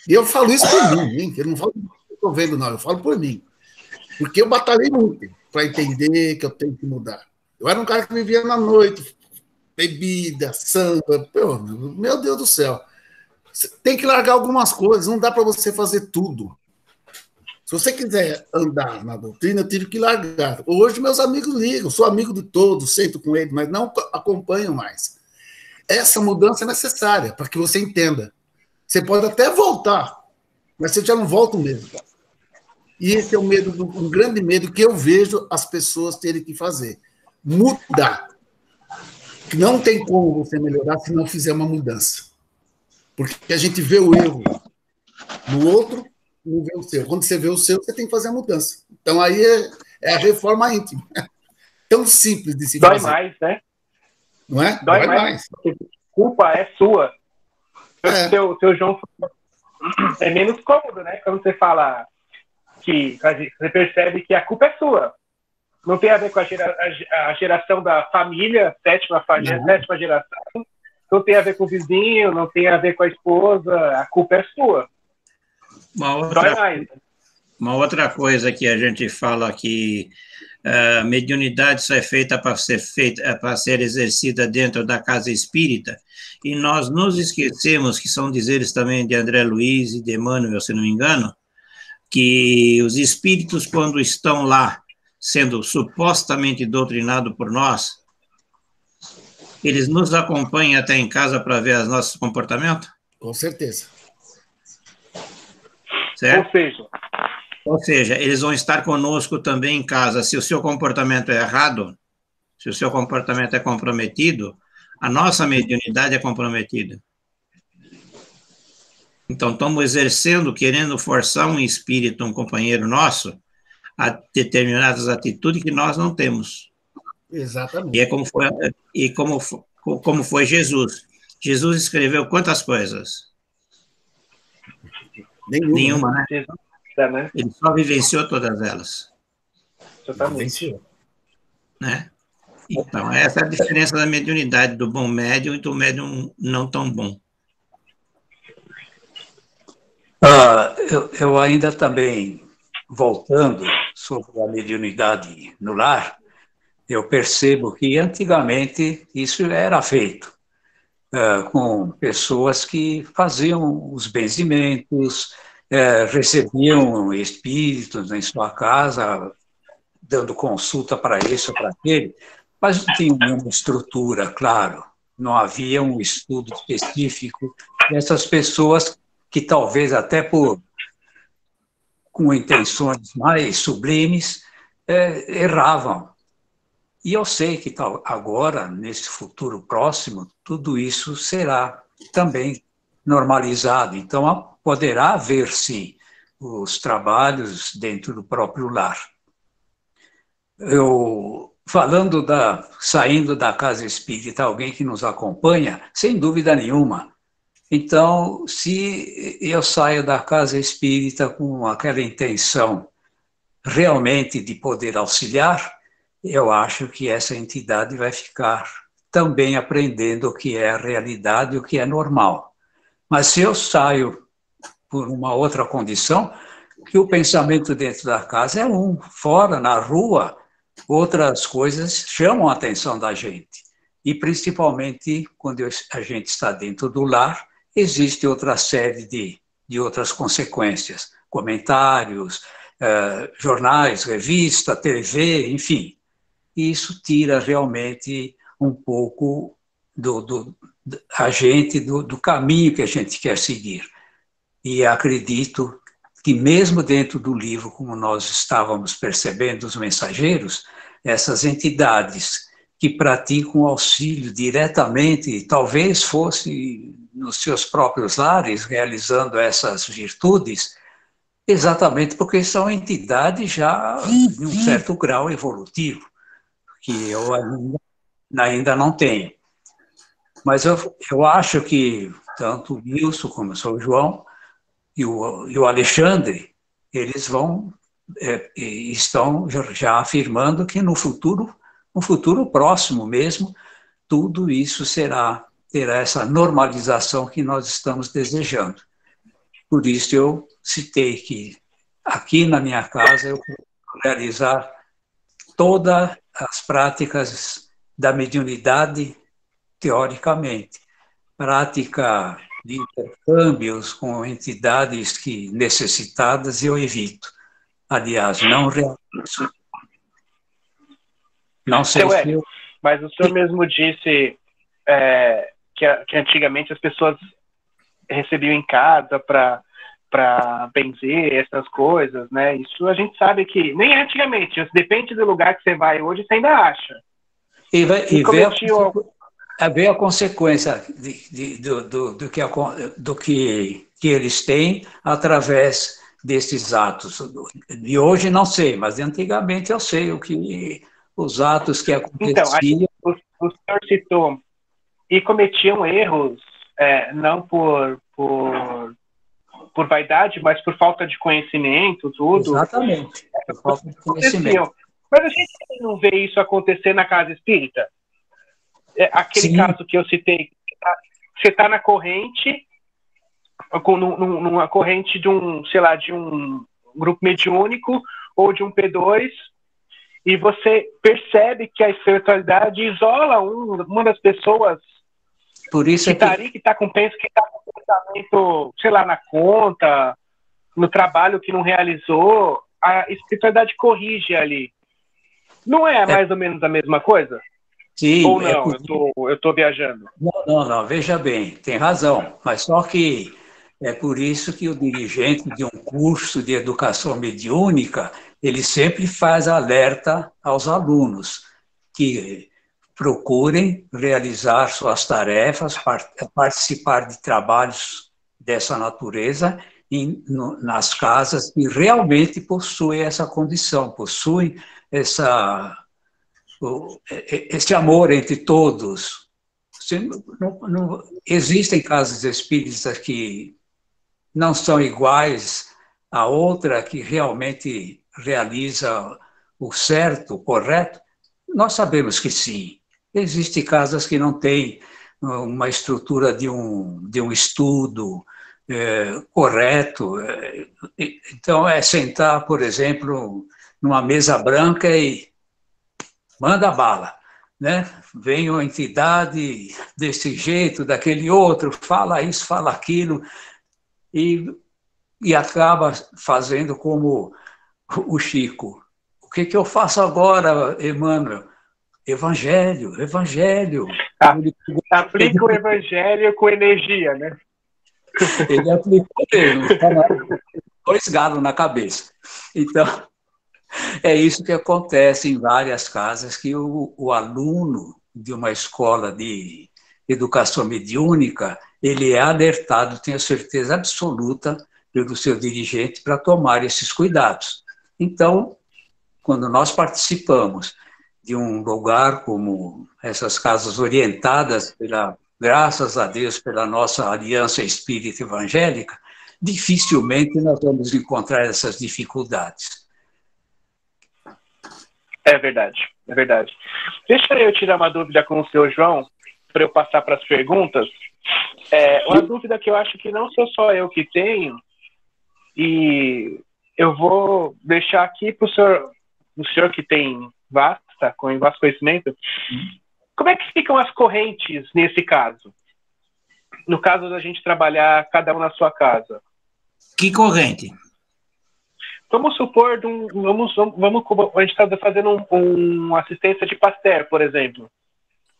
E eu falo isso por mim, hein? Eu não falo que estou vendo, não, eu falo por mim. Porque eu batalhei muito para entender que eu tenho que mudar. Eu era um cara que vivia na noite, bebida, samba, meu Deus do céu. Você tem que largar algumas coisas, não dá para você fazer tudo. Se você quiser andar na doutrina, eu tive que largar. Hoje meus amigos ligam, sou amigo de todos, sento com eles, mas não acompanho mais. Essa mudança é necessária para que você entenda. Você pode até voltar, mas você já não volta mesmo. E esse é um grande medo que eu vejo as pessoas terem que fazer. Mudar. Não tem como você melhorar se não fizer uma mudança. Porque a gente vê o erro no outro, não vê o seu. Quando você vê o seu, você tem que fazer a mudança. Então, aí é a reforma íntima. Tão simples de se fazer. Dói mais, né? Não é? Dói mais. A culpa é sua. O seu João é menos cômodo, né? Quando você fala que você percebe que a culpa é sua. Não tem a ver com a geração da família, sétima geração. Não tem a ver com o vizinho, não tem a ver com a esposa. A culpa é sua. Uma outra coisa que a gente fala que a mediunidade só é feita para ser exercida dentro da casa espírita, e nós nos esquecemos, que são dizeres também de André Luiz e de Emmanuel, se não me engano, que os espíritos, quando estão lá, sendo supostamente doutrinados por nós, eles nos acompanham até em casa para ver os nossos comportamentos? Com certeza. Certo? Ou seja, eles vão estar conosco também em casa. Se o seu comportamento é errado, se o seu comportamento é comprometido, a nossa mediunidade é comprometida. Então, estamos exercendo, querendo forçar um espírito, um companheiro nosso, a determinadas atitudes que nós não temos. Exatamente. E como foi Jesus. Jesus escreveu quantas coisas? Nenhuma, né? Ele só vivenciou todas elas. Exatamente. Né? Então, essa é a diferença da mediunidade do bom médium e do médium não tão bom. Eu ainda também, voltando sobre a mediunidade no lar, eu percebo que antigamente isso era feito com pessoas que faziam os benzimentos, recebiam espíritos em sua casa, dando consulta para isso, para aquele, mas não tinha uma estrutura, claro, não havia um estudo específico dessas pessoas que talvez até com intenções mais sublimes, erravam. E eu sei que agora, nesse futuro próximo, tudo isso será também normalizado. Então, poderá haver-se os trabalhos dentro do próprio lar. Eu falando saindo da casa espírita, alguém que nos acompanha, sem dúvida nenhuma. Então, se eu saio da casa espírita com aquela intenção realmente de poder auxiliar, eu acho que essa entidade vai ficar também aprendendo o que é a realidade e o que é normal. Mas se eu saio por uma outra condição, que o pensamento dentro da casa é fora, na rua, outras coisas chamam a atenção da gente. E, principalmente, quando a gente está dentro do lar, existe outra série de outras consequências, comentários, jornais, revista, TV, enfim. E isso tira realmente um pouco a gente do caminho que a gente quer seguir. E acredito que mesmo dentro do livro, como nós estávamos percebendo, os mensageiros, essas entidades que praticam auxílio diretamente, talvez fosse nos seus próprios lares, realizando essas virtudes, exatamente porque são entidades já de um certo grau evolutivo, que eu ainda não tenho. Mas eu acho que tanto o Nilson como o São João e o Alexandre, eles estão já afirmando que no futuro próximo mesmo, tudo isso terá essa normalização que nós estamos desejando. Por isso eu citei que aqui na minha casa eu vou realizar todas as práticas da mediunidade teoricamente, prática de intercâmbios com entidades necessitadas eu evito. Aliás, não realizo. Não sei se eu... Mas o senhor mesmo disse que antigamente as pessoas recebiam em casa para benzer essas coisas, né? Isso a gente sabe que nem antigamente, depende do lugar que você vai hoje, você ainda acha. Ver a consequência do que eles têm através desses atos. De hoje não sei, mas de antigamente eu sei os atos que aconteciam. Então, o senhor citou, e cometiam erros, não por vaidade, mas por falta de conhecimento, tudo. Exatamente, por falta de conhecimento. Mas a gente não vê isso acontecer na casa espírita? Aquele Sim. Caso que eu citei, você está na corrente, numa corrente de um grupo mediúnico ou de um P2, e você percebe que a espiritualidade isola uma das pessoas Por isso que está com pensamento, sei lá, na conta, no trabalho que não realizou, a espiritualidade corrige ali. Não é mais ou menos a mesma coisa? Sim. Ou não, eu estou viajando? Não, veja bem, tem razão, mas só que é por isso que o dirigente de um curso de educação mediúnica, ele sempre faz alerta aos alunos que procurem realizar suas tarefas, participar de trabalhos dessa natureza nas casas que realmente possuem essa condição, possuem esse amor entre todos. Não existem casas espíritas que não são iguais a outra que realmente realiza o certo, o correto? Nós sabemos que sim. Existem casas que não têm uma estrutura de um estudo correto. Então, sentar, por exemplo, numa mesa branca e manda bala, né? Vem uma entidade desse jeito, daquele outro, fala isso, fala aquilo, e acaba fazendo como o Chico. O que eu faço agora, Emmanuel? Evangelho. Aplica o evangelho com energia, né? Ele aplicou mesmo, dois galos na cabeça. Então, é isso que acontece em várias casas, que o aluno de uma escola de educação mediúnica, ele é alertado, tenho certeza absoluta, pelo seu dirigente para tomar esses cuidados. Então, quando nós participamos de um lugar como essas casas orientadas, graças a Deus, pela nossa aliança espírita evangélica, dificilmente nós vamos encontrar essas dificuldades. É verdade, é verdade. Deixa eu tirar uma dúvida com o senhor João, para eu passar para as perguntas. Uma dúvida que eu acho que não sou só eu que tenho, e eu vou deixar aqui para o senhor que tem vasto conhecimento, como é que ficam as correntes nesse caso? No caso da gente trabalhar cada um na sua casa. Que corrente? Vamos supor, a gente está fazendo uma assistência de Pasteur, por exemplo,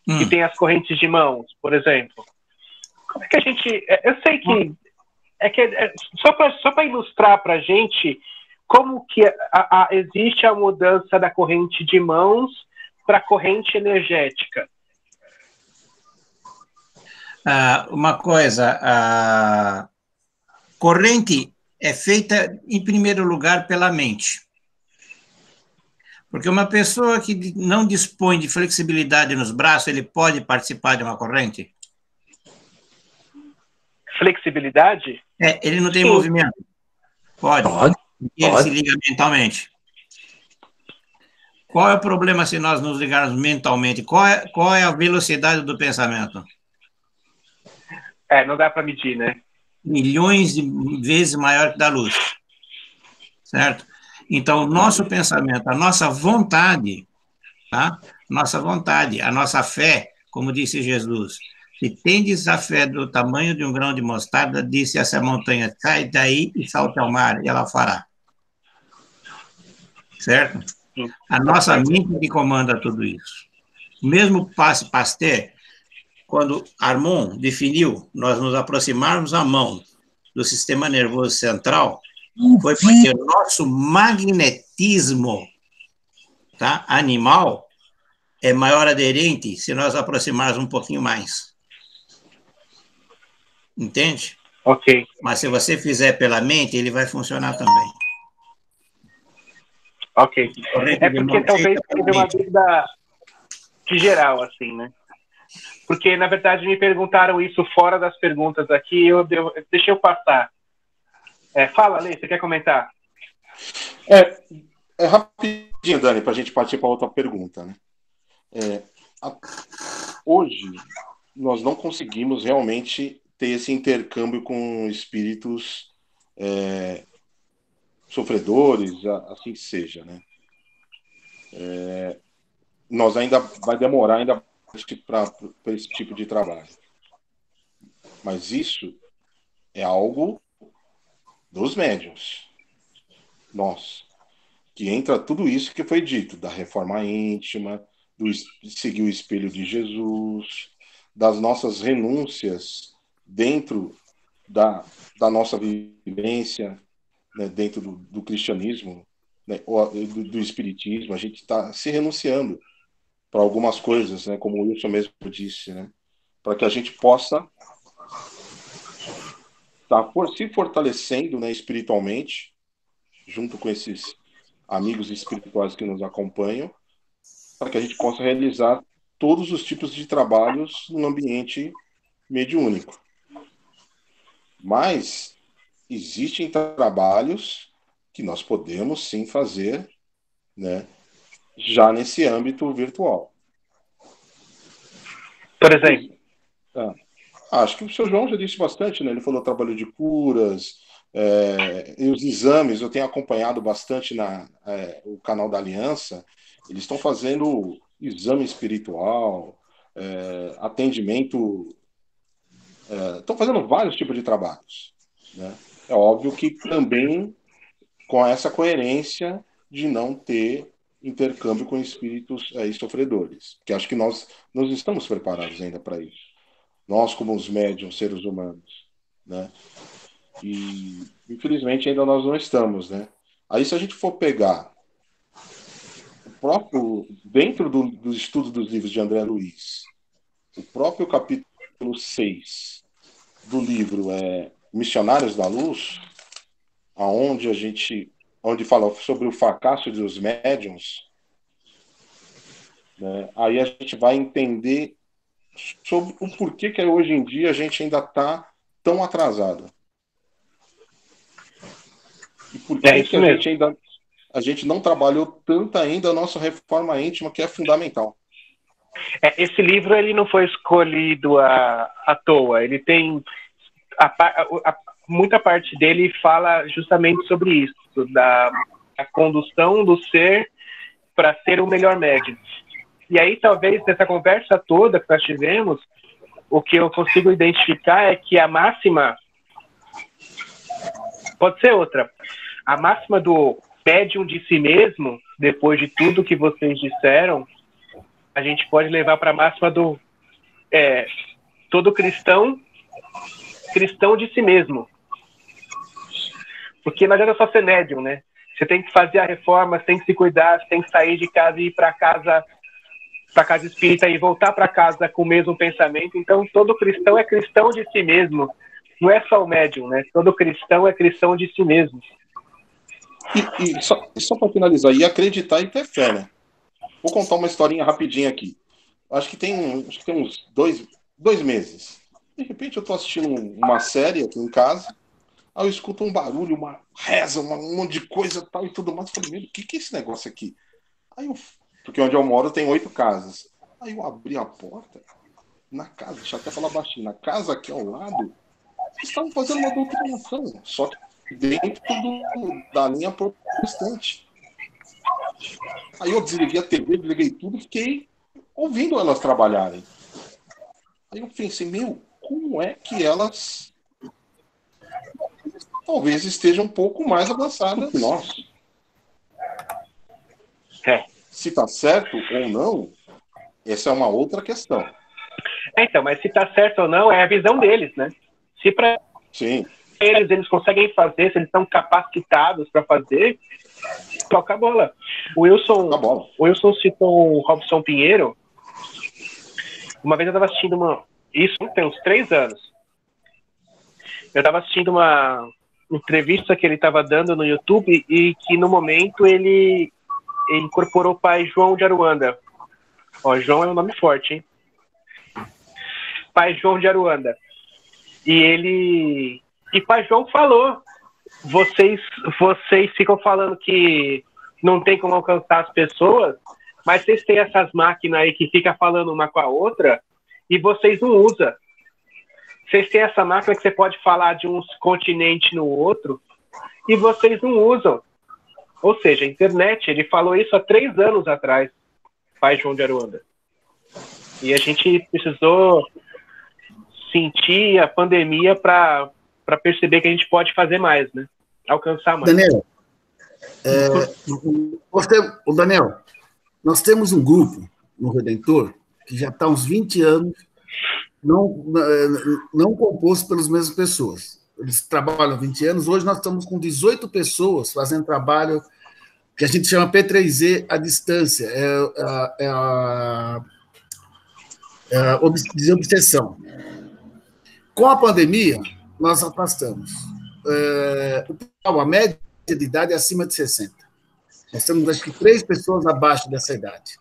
que tem as correntes de mãos, por exemplo. Como é que a gente... Eu sei que... Só para ilustrar para a gente como que existe a mudança da corrente de mãos para a corrente energética. Uma coisa, a corrente é feita, em primeiro lugar, pela mente. Porque uma pessoa que não dispõe de flexibilidade nos braços, ele pode participar de uma corrente? Flexibilidade? Ele não tem Sim. movimento? Pode. Ele Pode. se liga mentalmente. Qual é o problema se nós nos ligarmos mentalmente? Qual é a velocidade do pensamento? Não dá para medir, né? Milhões de vezes maior que da luz. Certo? Então, o nosso pensamento, a nossa vontade, tá? Nossa vontade, a nossa fé, como disse Jesus, se tendes a fé do tamanho de um grão de mostarda, disse essa montanha, sai daí e salte ao mar, e ela fará. Certo? A nossa mente que comanda tudo isso. O mesmo Pasteur, quando Armand definiu nós nos aproximarmos a mão do sistema nervoso central, foi porque o nosso magnetismo, tá, animal é maior aderente se nós aproximarmos um pouquinho mais. Entende? Ok. Mas se você fizer pela mente, ele vai funcionar também. Ok. Porque talvez seja uma dúvida de geral, assim, né? Porque, na verdade, me perguntaram isso fora das perguntas aqui, deixa eu passar. Fala, Lê, você quer comentar? Rapidinho, Dani, para a gente partir para outra pergunta, né? Hoje, nós não conseguimos realmente ter esse intercâmbio com espíritos sofredores, assim que seja, né? Nós ainda vai demorar ainda para esse tipo de trabalho. Mas isso é algo dos médiuns. Nós. Que entra tudo isso que foi dito, da reforma íntima, do seguir o espelho de Jesus, das nossas renúncias dentro da nossa vivência, né, dentro do cristianismo, né, ou do espiritismo. A gente está se renunciando para algumas coisas, né, como o Wilson mesmo disse, né, para que a gente possa estar se fortalecendo, né, espiritualmente, junto com esses amigos espirituais que nos acompanham, para que a gente possa realizar todos os tipos de trabalhos no ambiente mediúnico. Mas existem trabalhos que nós podemos sim fazer, né, já nesse âmbito virtual. Por exemplo? Acho que o seu João já disse bastante, né? Ele falou trabalho de curas, e os exames. Eu tenho acompanhado bastante o canal da Aliança. Eles estão fazendo exame espiritual, atendimento, estão fazendo vários tipos de trabalhos, né? É óbvio que também com essa coerência de não ter intercâmbio com espíritos sofredores, que acho que nós estamos preparados ainda para isso. Nós, como os médiuns, seres humanos, né? E, infelizmente, ainda nós não estamos, né? Aí, se a gente for pegar dentro do estudo dos livros de André Luiz, o próprio capítulo 6 do livro Missionários da Luz, onde fala sobre o fracasso dos médiuns, né? Aí a gente vai entender sobre o porquê que hoje em dia a gente ainda está tão atrasado. E por que isso mesmo. a gente não trabalhou tanto ainda a nossa reforma íntima, que é fundamental. Esse livro ele não foi escolhido à toa. Ele tem muita parte dele fala justamente sobre isso, da condução do ser para ser o melhor médium. E aí, talvez, nessa conversa toda que nós tivemos, o que eu consigo identificar é que a máxima pode ser outra. A máxima do médium de si mesmo, depois de tudo que vocês disseram, a gente pode levar para a máxima do todo cristão de si mesmo. Porque não adianta só ser médium, né? Você tem que fazer a reforma, você tem que se cuidar, você tem que sair de casa e ir para casa espírita e voltar para casa com o mesmo pensamento. Então, todo cristão é cristão de si mesmo. Não é só o médium, né? Todo cristão é cristão de si mesmo. E só para finalizar, e acreditar e ter fé, né? Vou contar uma historinha rapidinha aqui. Acho que tem uns dois meses. De repente eu tô assistindo uma série aqui em casa, aí eu escuto um barulho, uma reza, um monte de coisa tal e tudo mais. Eu falei, meu, o que é esse negócio aqui? Porque onde eu moro tem 8 casas. Aí eu abri a porta, na casa, deixa eu até falar baixinho, na casa aqui ao lado, eles estavam fazendo uma doutrinação, só que dentro da linha protestante. Aí eu desliguei a TV, desliguei tudo e fiquei ouvindo elas trabalharem. Aí eu pensei, meu, como é que elas talvez estejam um pouco mais avançadas que nós? Se tá certo ou não, essa é uma outra questão. Então, mas se tá certo ou não, é a visão deles, né? Se para eles conseguem fazer, se eles estão capacitados para fazer, toca a bola. O Wilson citou o Robson Pinheiro. Uma vez eu estava assistindo isso tem uns 3 anos. Eu estava assistindo uma entrevista que ele estava dando no YouTube e que no momento ele incorporou o pai João de Aruanda. Ó, João é um nome forte, hein? Pai João de Aruanda. E pai João falou, vocês ficam falando que não tem como alcançar as pessoas, mas vocês têm essas máquinas aí que ficam falando uma com a outra e vocês não usam. Vocês têm essa máquina que você pode falar de um continente no outro e vocês não usam. Ou seja, a internet, ele falou isso há 3 anos atrás, pai João de Aruanda. E a gente precisou sentir a pandemia para perceber que a gente pode fazer mais, né? Alcançar mais. Daniel, Daniel, nós temos um grupo no Redentor que já está há uns 20 anos não composto pelas mesmas pessoas. Eles trabalham há 20 anos. Hoje nós estamos com 18 pessoas fazendo trabalho que a gente chama P3Z à distância. É a obsessão. Com a pandemia, nós afastamos. A média de idade é acima de 60. Nós temos, acho que, 3 pessoas abaixo dessa idade.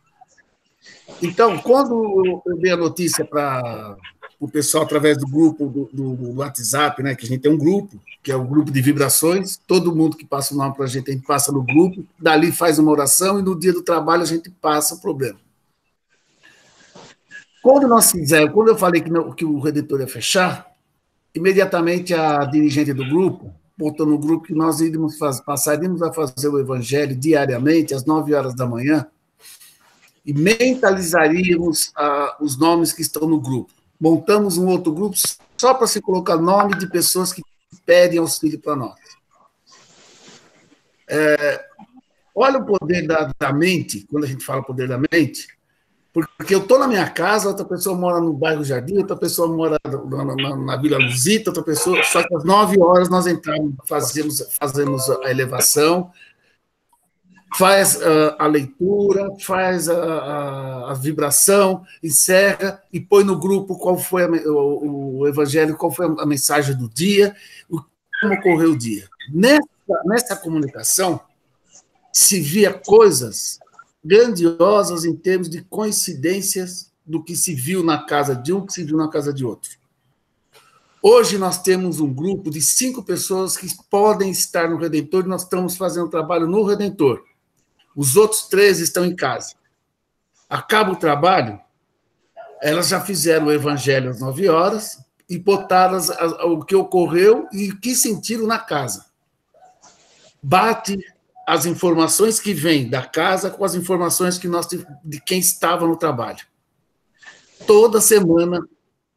Então, quando eu dei a notícia para o pessoal através do grupo do WhatsApp, né, que a gente tem um grupo, que é o grupo de vibrações, todo mundo que passa o nome para a gente passa no grupo, dali faz uma oração e no dia do trabalho a gente passa o problema. Quando eu falei que o Redentor ia fechar, imediatamente a dirigente do grupo botou no grupo que nós iríamos a fazer o evangelho diariamente, às 9 horas da manhã, e mentalizaríamos os nomes que estão no grupo. Montamos um outro grupo só para se colocar nome de pessoas que pedem auxílio para nós. Olha o poder da mente, quando a gente fala poder da mente, porque eu estou na minha casa, outra pessoa mora no bairro Jardim, outra pessoa mora na Vila Luzita, outra pessoa... Só que às 9 horas nós entramos, fazemos a elevação, faz a leitura, faz a vibração, encerra e põe no grupo qual foi o evangelho, qual foi a mensagem do dia, como ocorreu o dia. Nessa comunicação, se via coisas grandiosas em termos de coincidências do que se viu na casa de um, que se viu na casa de outro. Hoje nós temos um grupo de 5 pessoas que podem estar no Redentor e nós estamos fazendo trabalho no Redentor. Os outros 3 estão em casa. Acaba o trabalho, elas já fizeram o evangelho às 9 horas e botaram o que ocorreu e o que sentiram na casa. Bate as informações que vêm da casa com as informações que de quem estava no trabalho. Toda semana,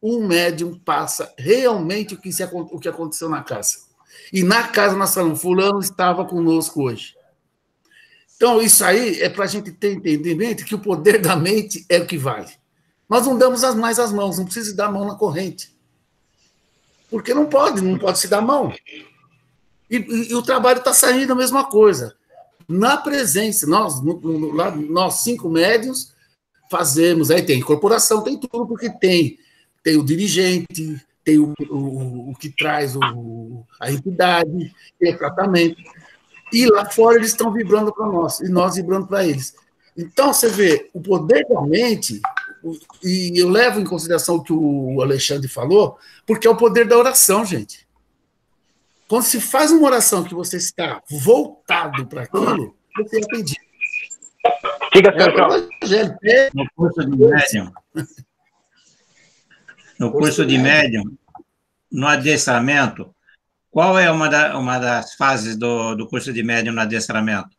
um médium passa realmente o que aconteceu na casa. E na casa nós falamos, fulano estava conosco hoje. Então, isso aí é para a gente ter entendimento que o poder da mente é o que vale. Nós não damos mais as mãos, não precisa dar a mão na corrente. Porque não pode se dar a mão. E o trabalho está saindo a mesma coisa. Na presença, nós 5 médiuns fazemos, aí tem incorporação, tem tudo, porque tem o dirigente, tem o que traz a entidade, tem o tratamento. E lá fora eles estão vibrando para nós, e nós vibrando para eles. Então, você vê, o poder da mente, e eu levo em consideração o que o Alexandre falou, porque é o poder da oração, gente. Quando se faz uma oração que você está voltado para aquilo, você é atendido. Diga, seu João. No curso de médium, no adestramento, qual é uma das fases do curso de médium no adestramento?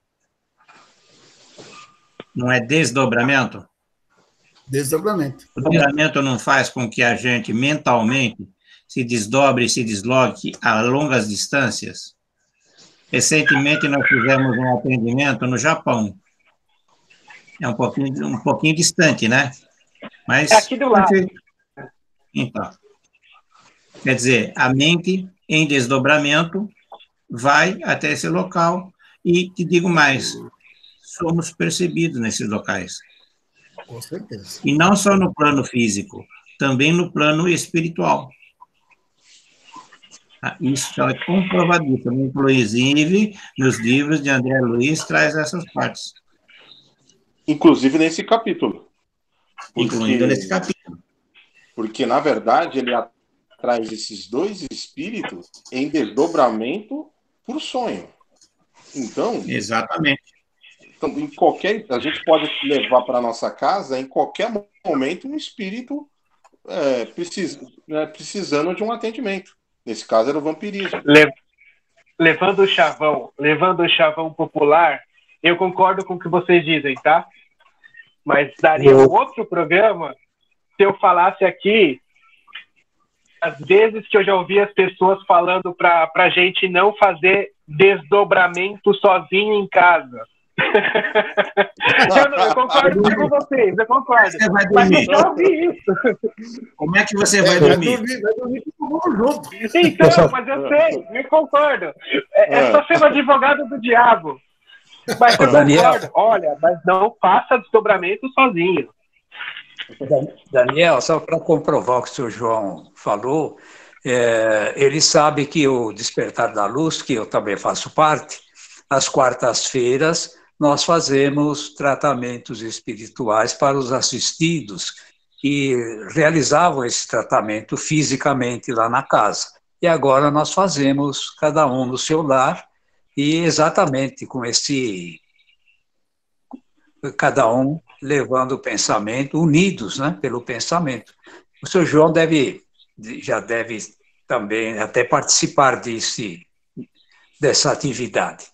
Não é desdobramento? Desdobramento. O desdobramento não faz com que a gente mentalmente se desdobre e se desloque a longas distâncias? Recentemente nós fizemos um atendimento no Japão. É um pouquinho distante, né? Mas é aqui do lado. Então, quer dizer, a mente em desdobramento vai até esse local e, te digo mais, somos percebidos nesses locais. Com certeza. E não só no plano físico, também no plano espiritual. Isso é comprovadíssimo. Inclusive, nos livros de André Luiz traz essas partes. Inclusive nesse capítulo. Incluindo nesse capítulo. Porque, na verdade, ele traz esses 2 espíritos em desdobramento por sonho. Então... Exatamente. Então, a gente pode levar para a nossa casa, em qualquer momento, um espírito precisando de um atendimento. Nesse caso, era o vampirismo. Levando o chavão popular, eu concordo com o que vocês dizem, tá? Mas daria um outro programa se eu falasse aqui as vezes que eu já ouvi as pessoas falando para a gente não fazer desdobramento sozinho em casa. Eu concordo com vocês, eu concordo. Você vai mas dormir. eu já ouvi isso. Como é que você vai dormir? Vai dormir todo mundo junto. Então, mas eu sei, eu concordo. É só ser um advogado do diabo. Mas eu concordo. Olha, mas não faça desdobramento sozinho. Daniel, só para comprovar o que o senhor João falou, ele sabe que o Despertar da Luz, que eu também faço parte, às quartas-feiras nós fazemos tratamentos espirituais para os assistidos que realizavam esse tratamento fisicamente lá na casa. E agora nós fazemos cada um no seu lar e exatamente com cada um levando o pensamento, unidos, né, pelo pensamento. O senhor João já deve também até participar dessa atividade.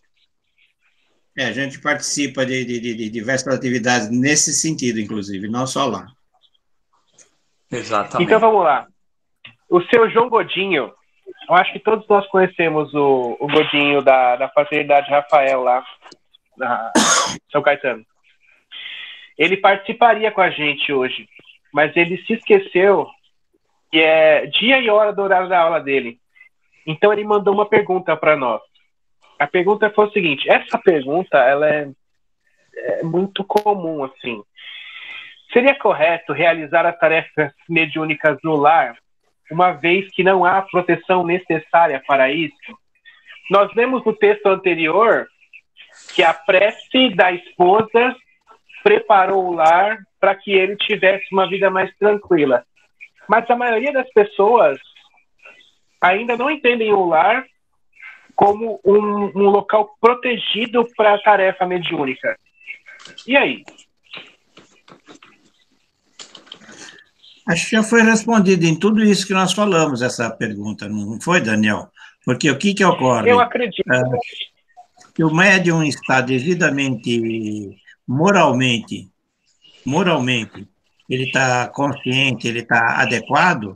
A gente participa de diversas atividades nesse sentido, inclusive, não só lá. Exatamente. Então vamos lá. O seu João Godinho, eu acho que todos nós conhecemos o Godinho da Fraternidade Rafael lá, na São Caetano. Ele participaria com a gente hoje, mas ele se esqueceu que é dia e hora do horário da aula dele. Então ele mandou uma pergunta para nós. A pergunta foi o seguinte, essa pergunta ela é muito comum, assim. Seria correto realizar as tarefas mediúnicas no lar, uma vez que não há proteção necessária para isso? Nós vemos no texto anterior que a prece da esposa preparou o lar para que ele tivesse uma vida mais tranquila. Mas a maioria das pessoas ainda não entendem o lar como um local protegido para a tarefa mediúnica. E aí? Acho que já foi respondido em tudo isso que nós falamos, essa pergunta, não foi, Daniel? Porque o que ocorre? Eu acredito. Que o médium está devidamente, moralmente, ele está consciente, ele está adequado,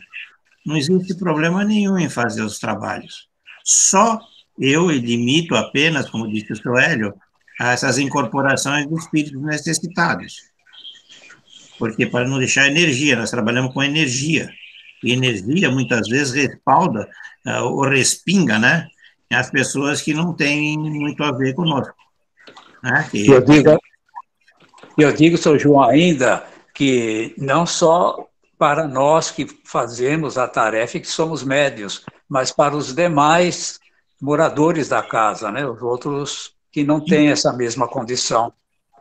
não existe problema nenhum em fazer os trabalhos. Só eu limito apenas, como disse o seu Hélio, a essas incorporações de espíritos necessitados. Porque para não deixar energia, nós trabalhamos com energia. E energia, muitas vezes, respalda ou respinga, né? As pessoas que não têm muito a ver conosco. Né? Eu digo, Sr. João, ainda que não só para nós que fazemos a tarefa e que somos médios, mas para os demais moradores da casa, né? Os outros que não têm essa mesma condição.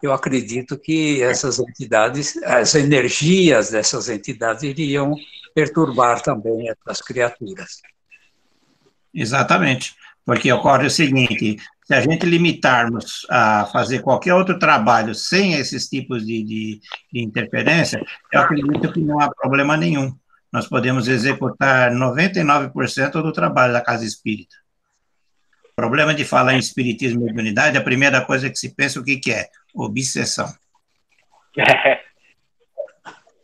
Eu acredito que essas entidades, as energias dessas entidades iriam perturbar também essas criaturas. Exatamente, porque ocorre o seguinte, se a gente limitarmos a fazer qualquer outro trabalho sem esses tipos de interferência, eu acredito que não há problema nenhum. Nós podemos executar 99% do trabalho da casa espírita. O problema de falar em espiritismo e mediunidade, a primeira coisa que se pensa, o que é? Obsessão.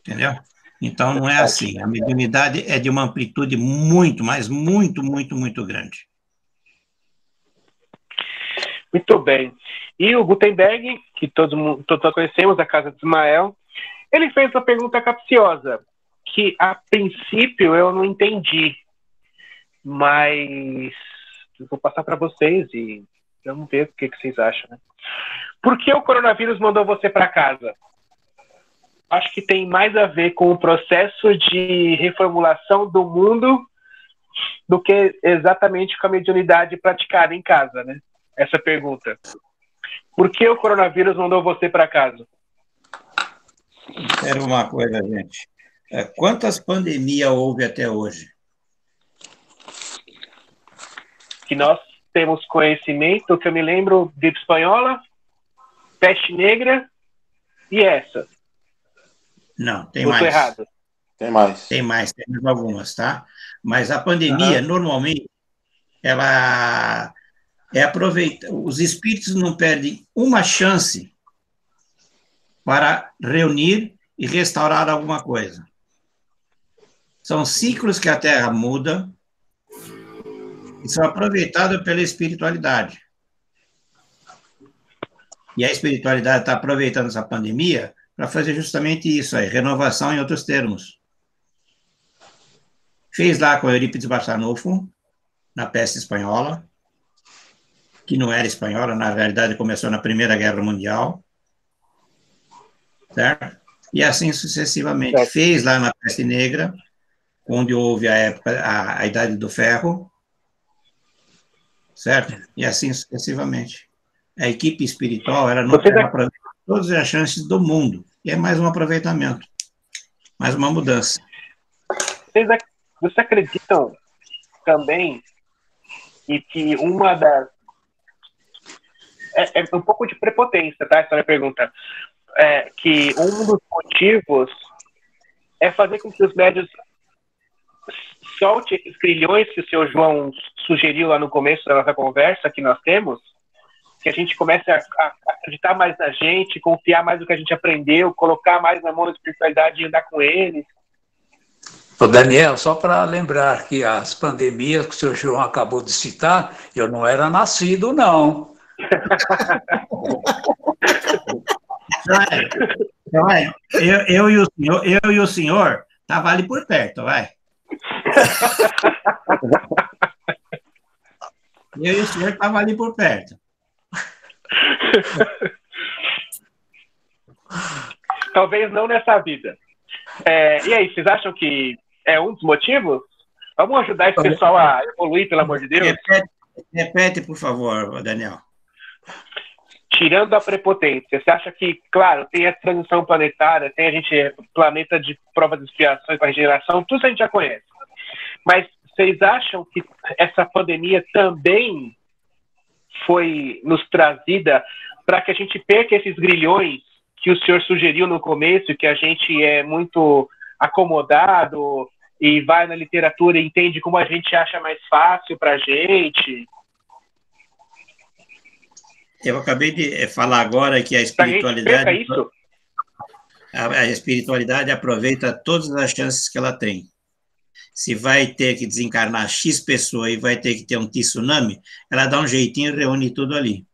Entendeu? Então, não é assim. A mediunidade é de uma amplitude muito, mas muito, muito, muito grande. Muito bem. E o Gutenberg, que todos conhecemos, da Casa de Ismael, ele fez uma pergunta capciosa, que a princípio eu não entendi, mas eu vou passar para vocês e vamos ver o que vocês acham, né? Por que o coronavírus mandou você para casa? Acho que tem mais a ver com o processo de reformulação do mundo do que exatamente com a mediunidade praticada em casa, né? Essa pergunta. Por que o coronavírus mandou você para casa? Era uma coisa, gente. Quantas pandemias houve até hoje? Que nós temos conhecimento, que eu me lembro, gripe espanhola, peste negra e essa. Não, tem mais. mais. Errado. Tem mais. Tem mais algumas, tá? Mas a pandemia, normalmente, ela é aproveitar. Os espíritos não perdem uma chance para reunir e restaurar alguma coisa. São ciclos que a Terra muda e são aproveitados pela espiritualidade. E a espiritualidade está aproveitando essa pandemia para fazer justamente isso aí, renovação em outros termos. Fez lá com Eurípides Barçanufo, na peste espanhola, que não era espanhola, na realidade começou na Primeira Guerra Mundial, certo? E assim sucessivamente. Certo. Fez lá na peste negra, onde houve a época, a Idade do Ferro, certo? E assim sucessivamente. A equipe espiritual, ela não aproveita todas as chances do mundo. E é mais um aproveitamento, mais uma mudança. Vocês acreditam também e que uma das... É um pouco de prepotência, tá? Essa é a pergunta. Que um dos motivos é fazer com que os médios soltem esses grilhões que o senhor João sugeriu lá no começo da nossa conversa que nós temos, que a gente comece a acreditar mais na gente, confiar mais no que a gente aprendeu, colocar mais na mão da espiritualidade e andar com eles. Ô Daniel, só para lembrar que as pandemias que o senhor João acabou de citar, eu não era nascido, não. Eu e o senhor tava ali por perto, vai. Eu e o senhor tava ali por perto. Talvez não nessa vida. E aí, vocês acham que é um dos motivos? Vamos ajudar esse pessoal a evoluir, pelo amor de Deus? Repete, por favor, Daniel. tirando a prepotência, você acha que, claro, tem a transição planetária, tem a gente, planeta de provas de expiação e para regeneração, tudo isso a gente já conhece. Mas vocês acham que essa pandemia também foi nos trazida para que a gente perca esses grilhões que o senhor sugeriu no começo, que a gente é muito acomodado e vai na literatura e entende como a gente acha mais fácil para a gente? Eu acabei de falar agora que a espiritualidade aproveita todas as chances que ela tem. Se vai ter que desencarnar X pessoa e vai ter que ter um tsunami, ela dá um jeitinho e reúne tudo ali.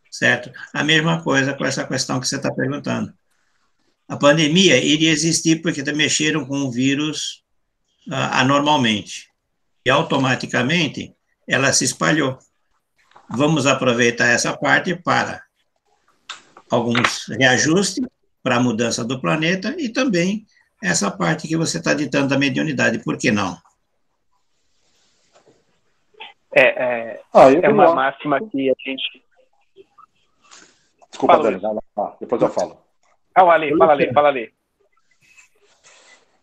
Certo? A mesma coisa com essa questão que você está perguntando. A pandemia iria existir porque mexeram com o vírus anormalmente. E automaticamente ela se espalhou. Vamos aproveitar essa parte para alguns reajustes para a mudança do planeta e também essa parte que você está ditando da mediunidade. Por que não? É uma máxima que a gente... Desculpa, Dani. Depois eu falo. Fala, Ale.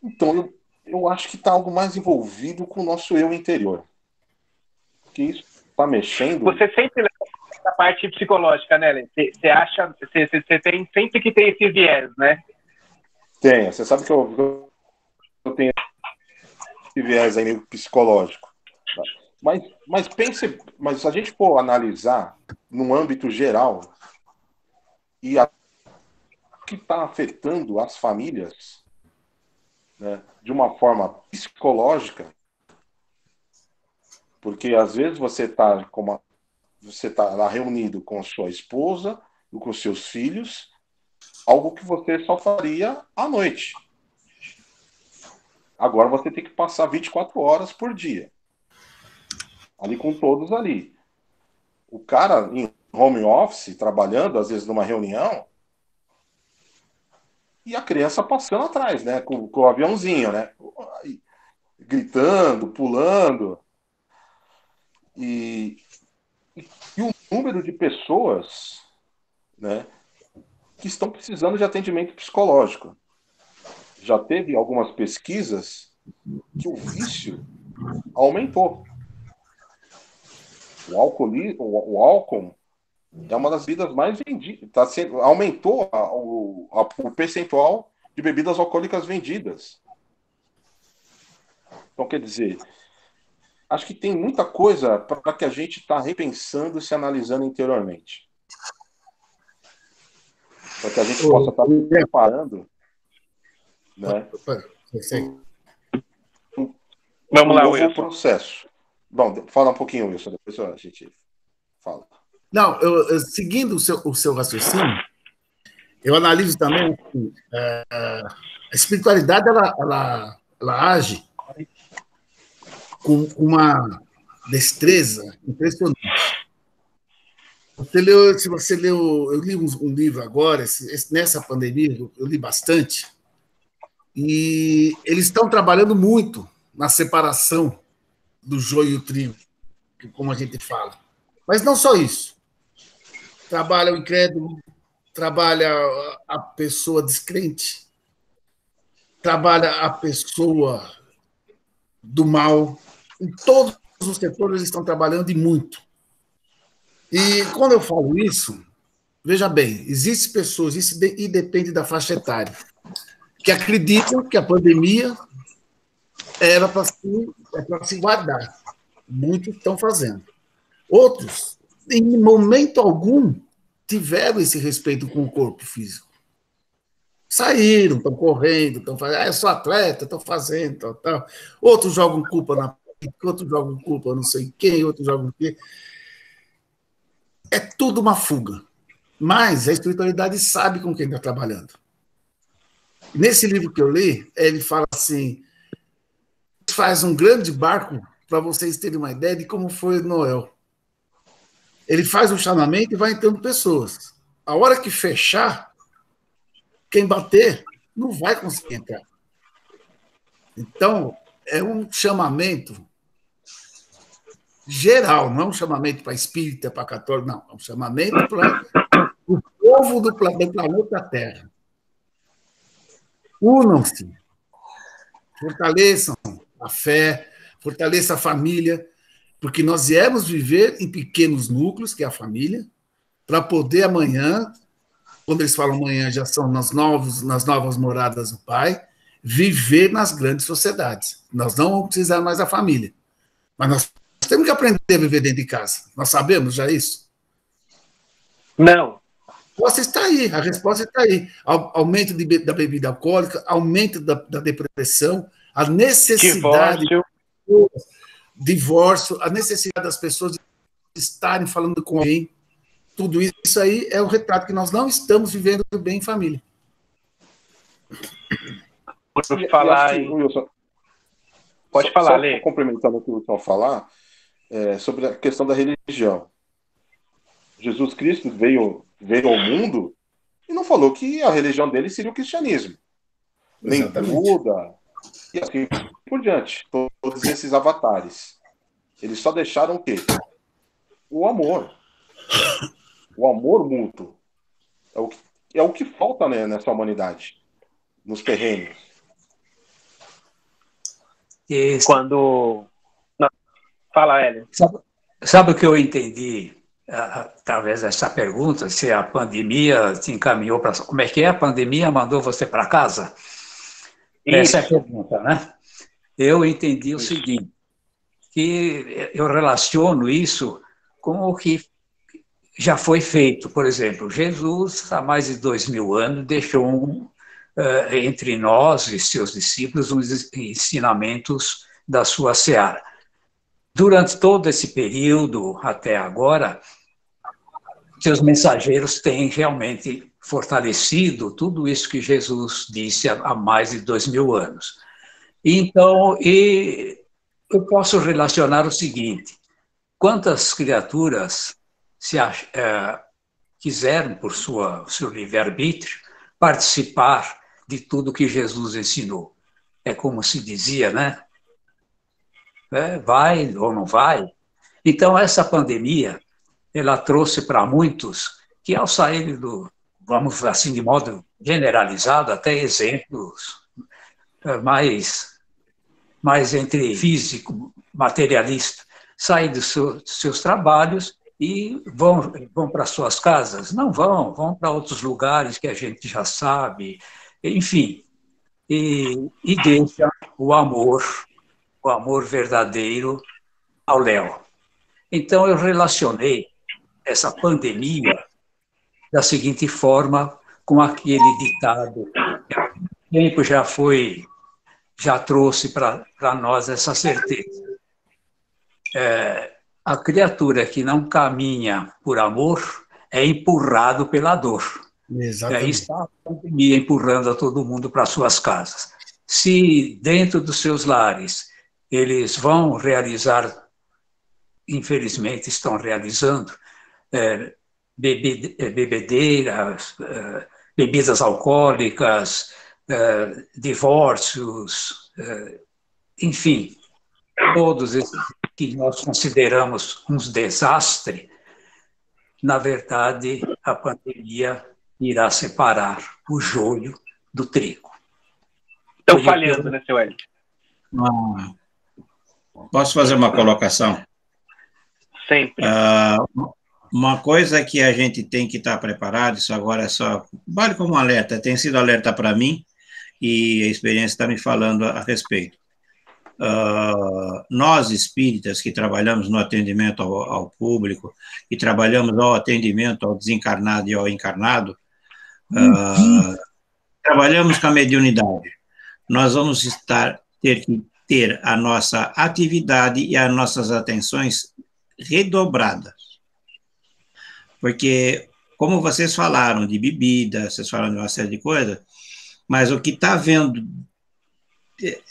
Então, eu acho que está algo mais envolvido com o nosso eu interior. Porque isso está mexendo... Você sempre leva essa parte psicológica, né, Lê? Você acha... Você tem sempre que ter esse viés, né? Tem. Você sabe que eu tenho esse viés aí meio psicológico. Mas pense... Mas se a gente for analisar num âmbito geral... E o que está afetando as famílias, né, de uma forma psicológica, porque às vezes você está lá reunido com sua esposa e com seus filhos, algo que você só faria à noite. Agora você tem que passar 24 horas por dia, ali com todos ali. O cara em home office, trabalhando, às vezes numa reunião, e a criança passando atrás, né? Com o aviãozinho, né? Gritando, pulando. E o número de pessoas, né, que estão precisando de atendimento psicológico. Já teve algumas pesquisas que o vício aumentou. O álcool é uma das bebidas mais vendidas. Aumentou o percentual de bebidas alcoólicas vendidas. Então, quer dizer, acho que tem muita coisa para que a gente está repensando e se analisando interiormente. Para que a gente possa estar se preparando, né? Vamos lá, Wilson. Processo. Bom, fala um pouquinho, Wilson, depois a gente fala. Não, seguindo o seu raciocínio, eu analiso também que a espiritualidade ela age com uma destreza impressionante. Se você leu, eu li um livro agora, nessa pandemia, eu li bastante, e eles estão trabalhando muito na separação do joio e o trigo, como a gente fala. Mas não só isso. Trabalha o incrédulo, trabalha a pessoa descrente, trabalha a pessoa do mal. Em todos os setores eles estão trabalhando e muito. E quando eu falo isso, veja bem, existem pessoas, e depende da faixa etária, que acreditam que a pandemia era para se guardar. Muitos estão fazendo. Outros, em momento algum, tiveram esse respeito com o corpo físico. Saíram, estão correndo, estão fazendo, eu sou atleta, estou fazendo, tal. Outros jogam culpa na política, outros jogam culpa não sei quem, outros jogam o quê. É tudo uma fuga. Mas a espiritualidade sabe com quem está trabalhando. Nesse livro que eu li, ele fala assim, faz um grande barco para vocês terem uma ideia de como foi Noé. Ele faz o chamamento e vai entrando pessoas. A hora que fechar, quem bater não vai conseguir entrar. Então, é um chamamento geral, não é um chamamento para espírita, para católico, não. É um chamamento para o povo do planeta Terra. Unam-se, fortaleçam a fé, fortaleçam a família, porque nós viemos viver em pequenos núcleos, que é a família, para poder amanhã, quando eles falam amanhã, já são nas novas moradas do Pai, viver nas grandes sociedades. Nós não vamos precisar mais da família, mas nós temos que aprender a viver dentro de casa. Nós sabemos já isso? Não. A resposta está aí. Aumento da bebida alcoólica, aumento da depressão, a necessidade divórcio, a necessidade das pessoas estarem falando com alguém. Tudo isso aí é o retrato que nós não estamos vivendo bem em família. Por falar em... Wilson, pode falar, Lê. Complementando o que o Wilson falar, sobre a questão da religião. Jesus Cristo veio ao mundo e não falou que a religião dele seria o cristianismo. Exatamente. Nem Buda, e assim por diante. Todos esses avatares. Eles só deixaram o quê? O amor. O amor mútuo. É o que falta, né, nessa humanidade. Nos terrenos. Quando... Não. Fala, Hélio. Sabe o que eu entendi através dessa pergunta? Se a pandemia te encaminhou para... Como é que é? A pandemia mandou você para casa? Essa é a pergunta, né? Eu entendi o seguinte, que eu relaciono isso com o que já foi feito. Por exemplo, Jesus, há mais de 2000 anos, deixou entre nós e seus discípulos os ensinamentos da sua seara. Durante todo esse período, até agora, seus mensageiros têm realmente fortalecido tudo isso que Jesus disse há mais de 2000 anos. Então, eu posso relacionar o seguinte: quantas criaturas quiseram, por seu livre-arbítrio, participar de tudo que Jesus ensinou? É como se dizia, né? Vai ou não vai? Então, essa pandemia, ela trouxe para muitos que, ao sair vamos assim, de modo generalizado, até exemplos mais entre físico, materialista, saem dos seus trabalhos e vão para suas casas. Não vão para outros lugares que a gente já sabe, enfim, e deixa o amor verdadeiro ao léu. Então, eu relacionei essa pandemia da seguinte forma, com aquele ditado que há tempo já trouxe para nós essa certeza. A criatura que não caminha por amor é empurrado pela dor. Exatamente. Aí está a pandemia empurrando a todo mundo para suas casas. Se dentro dos seus lares eles vão realizar, infelizmente estão realizando, bebedeiras, bebidas alcoólicas, divórcios, enfim, todos esses que nós consideramos um desastre, na verdade, a pandemia irá separar o joio do trigo. Estão falhando, né, seu Hélio? Posso fazer uma colocação? Sempre. Uma coisa que a gente tem que estar preparado, isso agora vale como um alerta, tem sido alerta para mim, e a experiência está me falando a respeito. Nós, espíritas, que trabalhamos no atendimento ao público, que trabalhamos no atendimento ao desencarnado e ao encarnado, trabalhamos com a mediunidade. Nós vamos ter que ter a nossa atividade e as nossas atenções redobradas. Porque, como vocês falaram de bebida, vocês falaram de uma série de coisas, mas o que está vendo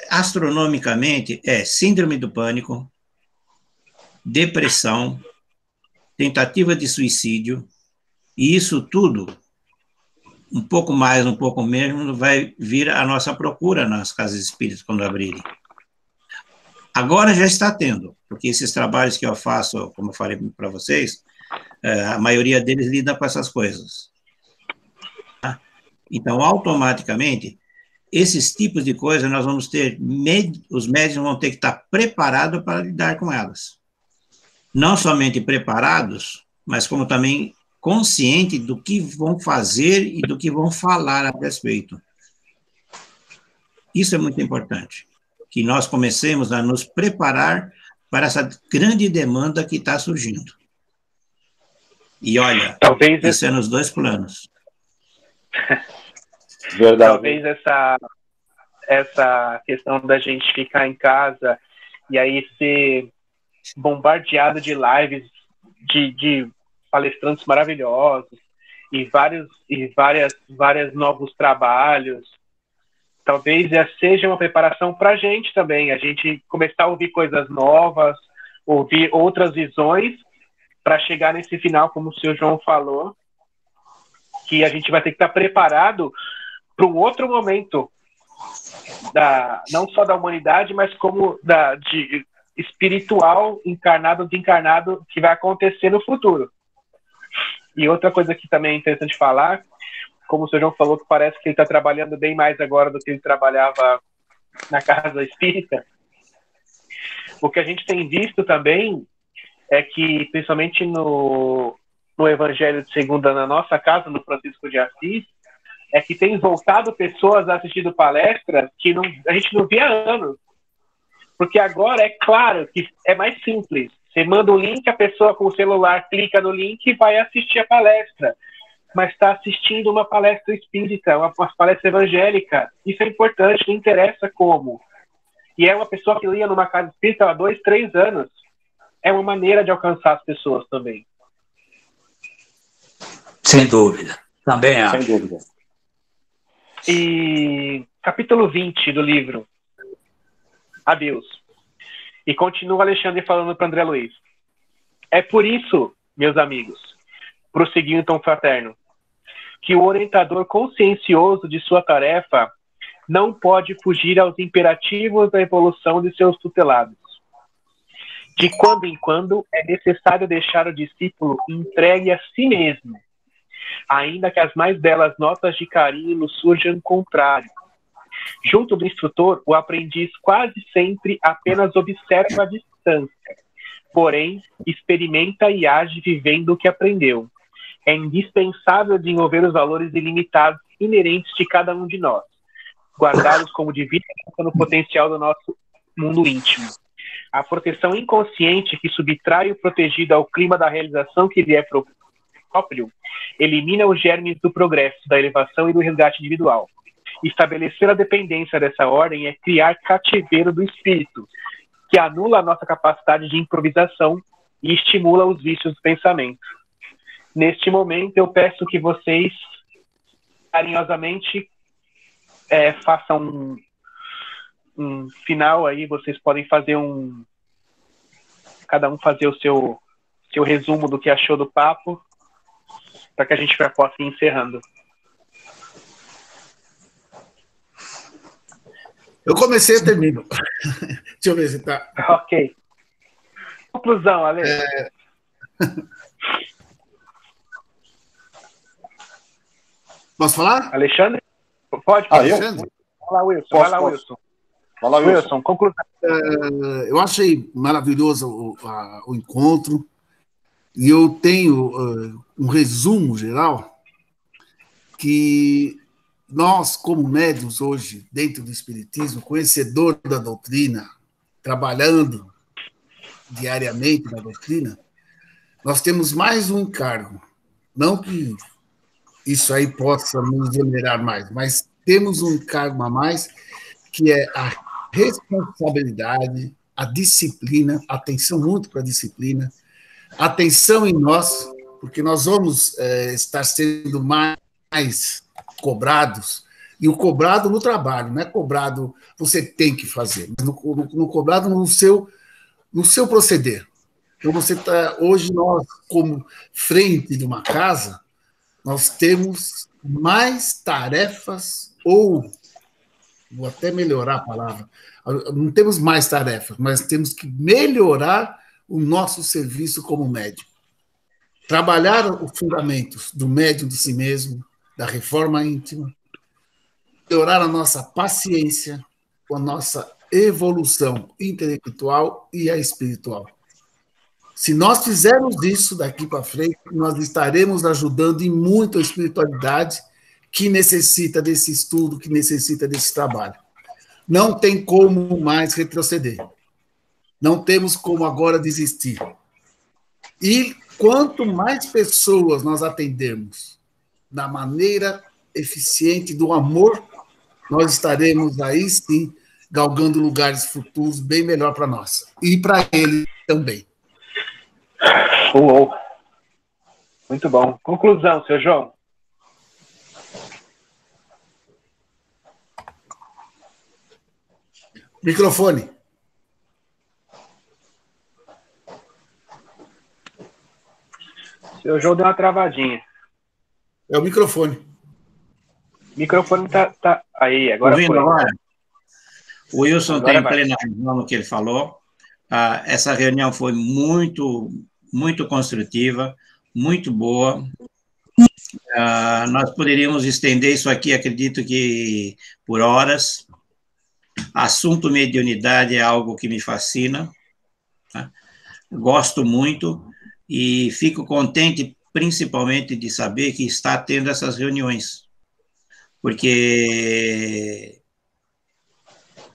astronomicamente é síndrome do pânico, depressão, tentativa de suicídio, e isso tudo, um pouco mais, um pouco menos, vai vir à nossa procura nas casas espíritas quando abrirem. Agora já está tendo, porque esses trabalhos que eu faço, como eu falei para vocês, a maioria deles lida com essas coisas. Tá? Então, automaticamente, esses tipos de coisas nós vamos ter, os médiums vão ter que estar preparados para lidar com elas. Não somente preparados, mas como também conscientes do que vão fazer e do que vão falar a respeito. Isso é muito importante, que nós comecemos a nos preparar para essa grande demanda que está surgindo. E olha, isso é nos dois planos. Verdade. Talvez essa questão da gente ficar em casa e aí ser bombardeado de lives de palestrantes maravilhosos e vários novos trabalhos, talvez já seja uma preparação para a gente também, a gente começar a ouvir coisas novas, ouvir outras visões, para chegar nesse final, como o senhor João falou, que a gente vai ter que estar preparado para um outro momento, não só da humanidade, mas como de espiritual, encarnado, desencarnado, que vai acontecer no futuro. E outra coisa que também é interessante falar, como o senhor João falou, que parece que ele está trabalhando bem mais agora do que ele trabalhava na casa espírita. O que a gente tem visto também é que, principalmente no Evangelho de Segunda, na nossa casa, no Francisco de Assis, é que tem voltado pessoas assistindo palestras que a gente não via há anos. Porque agora é claro que é mais simples. Você manda um link, a pessoa com o celular clica no link e vai assistir a palestra. Mas está assistindo uma palestra espírita, uma palestra evangélica. Isso é importante, não interessa como. E é uma pessoa que lia numa casa espírita há 2, 3 anos. É uma maneira de alcançar as pessoas também. Sem dúvida. Também acho. Sem dúvida. E capítulo 20 do livro. Adeus. E continua Alexandre falando para André Luiz. É por isso, meus amigos, prosseguiu em tom fraterno, que o orientador consciencioso de sua tarefa não pode fugir aos imperativos da evolução de seus tutelados. De quando em quando é necessário deixar o discípulo entregue a si mesmo, ainda que as mais belas notas de carinho surjam contrário. Junto do instrutor, o aprendiz quase sempre apenas observa a distância, porém, experimenta e age vivendo o que aprendeu. É indispensável desenvolver os valores ilimitados inerentes de cada um de nós, guardá-los como divina no potencial do nosso mundo íntimo. A proteção inconsciente que subtrai o protegido ao clima da realização que lhe é próprio, elimina os germes do progresso, da elevação e do resgate individual. Estabelecer a dependência dessa ordem é criar cativeiro do espírito, que anula a nossa capacidade de improvisação e estimula os vícios do pensamento. Neste momento, eu peço que vocês, carinhosamente, façam um final aí, vocês podem fazer cada um fazer o seu resumo do que achou do papo, para que a gente possa ir encerrando. Eu comecei e termino. Deixa eu ver se tá. Ok. Conclusão, Ale. Posso falar? Alexandre? Pode. Alexandre? Vai lá, Wilson. Vai lá, Wilson. Vai lá, Wilson, conclusão. Eu achei maravilhoso o encontro e eu tenho um resumo geral que nós, como médiuns hoje, dentro do Espiritismo, conhecedor da doutrina, trabalhando diariamente na doutrina, nós temos mais um encargo. Não que isso aí possa nos exonerar mais, mas temos um encargo a mais, que é a responsabilidade, a disciplina, atenção muito para a disciplina, atenção em nós, porque nós vamos estar sendo mais cobrados, e o cobrado no trabalho, não é cobrado você tem que fazer, mas no cobrado no seu proceder. Então, hoje nós, como frente de uma casa, nós temos mais tarefas, ou, vou até melhorar a palavra, Não temos mais tarefas, mas temos que melhorar o nosso serviço como médium. Trabalhar os fundamentos do médium de si mesmo, da reforma íntima, melhorar a nossa paciência, a nossa evolução intelectual e a espiritual. Se nós fizermos isso daqui para frente, nós estaremos ajudando em muito a espiritualidade que necessita desse estudo, que necessita desse trabalho. Não tem como mais retroceder. Não temos como agora desistir. E quanto mais pessoas nós atendermos da maneira eficiente do amor, nós estaremos aí sim galgando lugares futuros bem melhor para nós. E para ele também. Uou. Muito bom. Conclusão, seu João. Microfone. Seu João deu uma travadinha. É o microfone. O microfone tá... Aí, agora foi. Agora? O Wilson Agora tem vai. plena razão no que ele falou. Essa reunião foi muito, muito construtiva, muito boa. Nós poderíamos estender isso aqui, acredito que por horas. Assunto mediunidade é algo que me fascina, tá? Gosto muito e fico contente, principalmente, de saber que está tendo essas reuniões, porque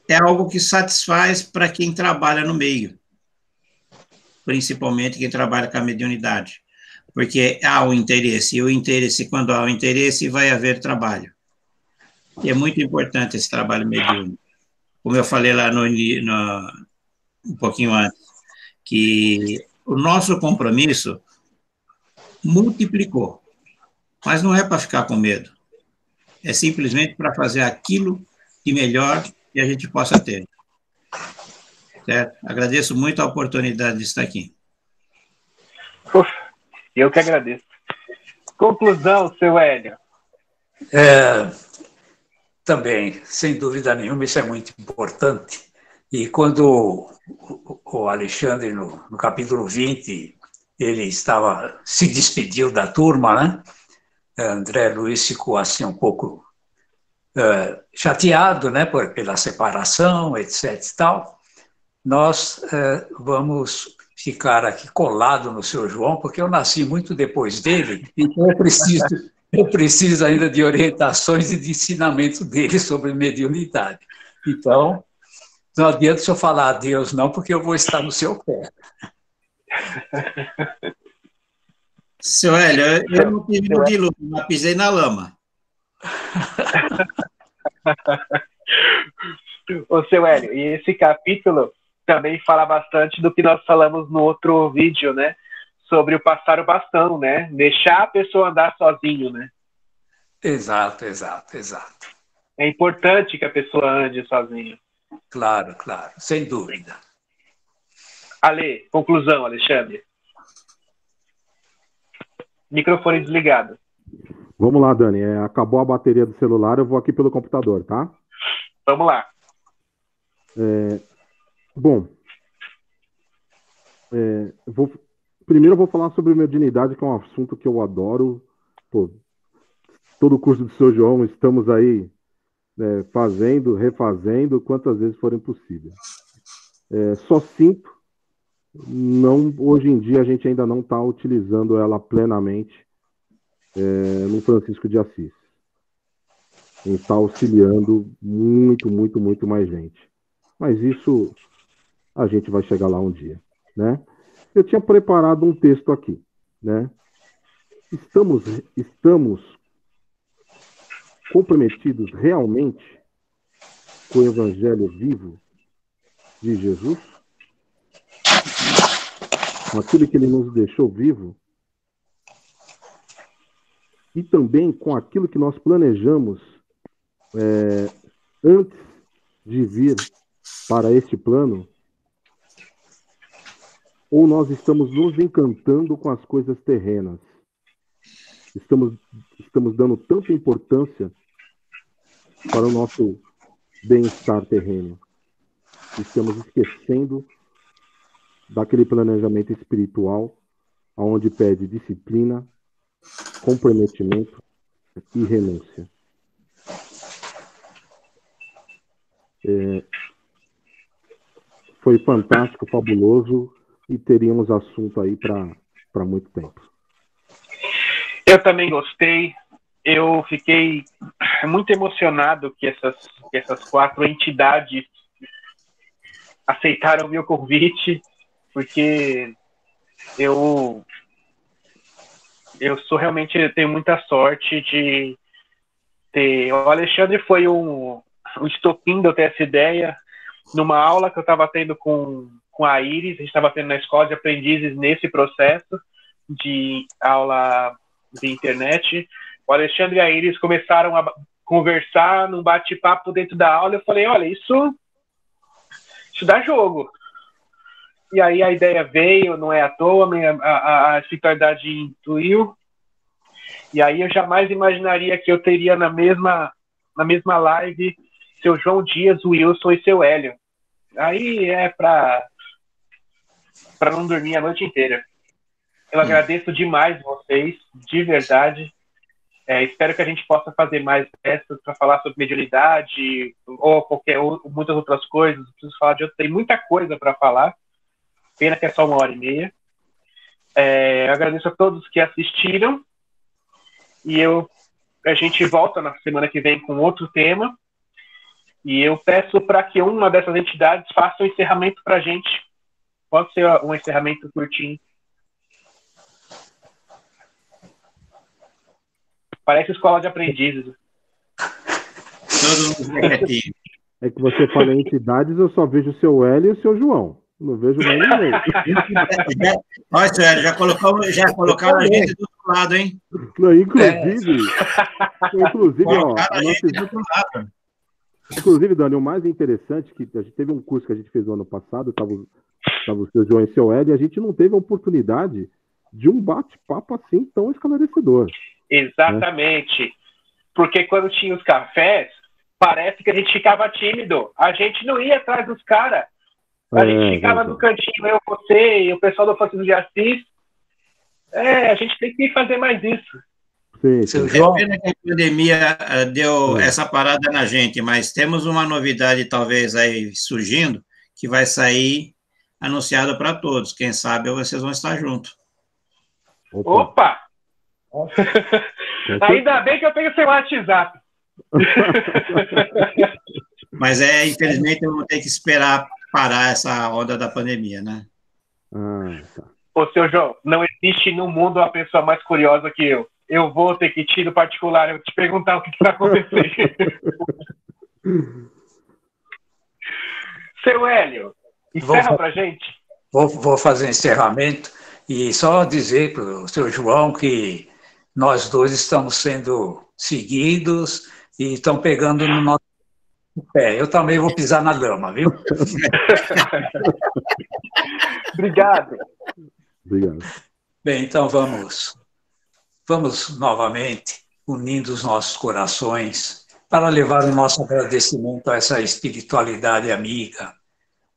é algo que satisfaz para quem trabalha no meio, principalmente quem trabalha com a mediunidade, porque há o interesse, e o interesse, quando há o interesse, vai haver trabalho. E é muito importante esse trabalho mediúnico. Como eu falei lá um pouquinho antes, que o nosso compromisso multiplicou, mas não é para ficar com medo, é simplesmente para fazer aquilo de melhor que a gente possa ter. Certo? Agradeço muito a oportunidade de estar aqui. Eu que agradeço. Conclusão, seu Hélio. Também, sem dúvida nenhuma, isso é muito importante. E quando o Alexandre, no capítulo 20, ele se despediu da turma, né? André Luiz ficou assim um pouco chateado, né, pela separação, etc. e tal. Nós vamos ficar aqui colado no seu João, porque eu nasci muito depois dele, então eu preciso ainda de orientações e de ensinamento dele sobre mediunidade. Então, não adianta se eu falar adeus, não, porque eu vou estar no seu pé. Seu Hélio, eu não tive de luta, mas pisei na lama. Ô, seu Hélio, e esse capítulo também fala bastante do que nós falamos no outro vídeo, né? Sobre o passar o bastão, né? Deixar a pessoa andar sozinho, né? Exato. É importante que a pessoa ande sozinha. Claro, sem dúvida. Ale, conclusão, Alexandre. Microfone desligado. Vamos lá, Dani. Acabou a bateria do celular, eu vou aqui pelo computador, tá? Vamos lá. Bom, primeiro eu vou falar sobre mediunidade, que é um assunto que eu adoro. Pô, todo o curso do Sr. João, estamos aí fazendo, refazendo, quantas vezes forem possíveis. Só sinto, hoje em dia a gente ainda não está utilizando ela plenamente no Francisco de Assis. Ele está auxiliando muito mais gente. Mas isso a gente vai chegar lá um dia, né? Eu tinha preparado um texto aqui, né? Estamos comprometidos realmente com o Evangelho vivo de Jesus? Com aquilo que ele nos deixou vivo? E também com aquilo que nós planejamos antes de vir para este plano? Ou nós estamos nos encantando com as coisas terrenas? Estamos dando tanta importância para o nosso bem-estar terreno. estamos esquecendo daquele planejamento espiritual onde pede disciplina, comprometimento e renúncia. Foi fantástico, fabuloso, e teríamos assunto aí para muito tempo. Eu também gostei. Eu fiquei muito emocionado que essas 4 entidades aceitaram o meu convite, porque eu tenho muita sorte de ter... O Alexandre foi um estopim de eu ter essa ideia numa aula que eu estava tendo com a Iris. A gente estava tendo na escola de aprendizes nesse processo de aula de internet. O Alexandre e a Iris começaram a conversar num bate-papo dentro da aula. Eu falei, olha, isso dá jogo. E aí a ideia veio, não é à toa, a espiritualidade intuiu. E aí eu jamais imaginaria que eu teria na mesma live seu João Dias, o Wilson e seu Hélio. Aí é para não dormir a noite inteira. Eu agradeço demais vocês, de verdade. Espero que a gente possa fazer mais peças para falar sobre mediunidade ou muitas outras coisas. Preciso falar de outra. Tem muita coisa para falar. Pena que é só 1h30. Eu agradeço a todos que assistiram. E a gente volta na semana que vem com outro tema. E eu peço para que uma dessas entidades faça um encerramento para a gente. Pode ser um encerramento curtinho. Parece escola de aprendizes. É que você fala em entidades, eu só vejo o seu Hélio e o seu João. Não vejo mais ninguém. Olha, Hélio, já colocaram a gente do outro lado, hein? Não, inclusive, ó, inclusive, Dani, o mais interessante que a gente teve um curso que a gente fez no ano passado, tava o seu João e o seu Hélio, e a gente não teve a oportunidade de um bate-papo assim tão esclarecedor. Exatamente. Porque quando tinha os cafés, parece que a gente ficava tímido. A gente não ia atrás dos caras. A gente ficava no cantinho, eu, você e o pessoal do Francisco de Assis. A gente tem que fazer mais isso. Sim, sim. É pena que a pandemia deu essa parada na gente, mas temos uma novidade talvez aí surgindo, que vai sair anunciada para todos. Quem sabe vocês vão estar juntos. Opa! Ainda bem que eu tenho seu WhatsApp. Mas infelizmente eu vou ter que esperar parar essa onda da pandemia, né? Tá. Ô, seu João, não existe no mundo uma pessoa mais curiosa que eu. Eu vou ter que ir no particular, eu vou te perguntar o que está acontecendo. Seu Hélio, encerra pra gente. Vou fazer encerramento e só dizer para o seu João que nós dois estamos sendo seguidos e estão pegando no nosso pé. Eu também vou pisar na lama, viu? Obrigado. Bem, então vamos novamente unindo os nossos corações para levar o nosso agradecimento a essa espiritualidade amiga,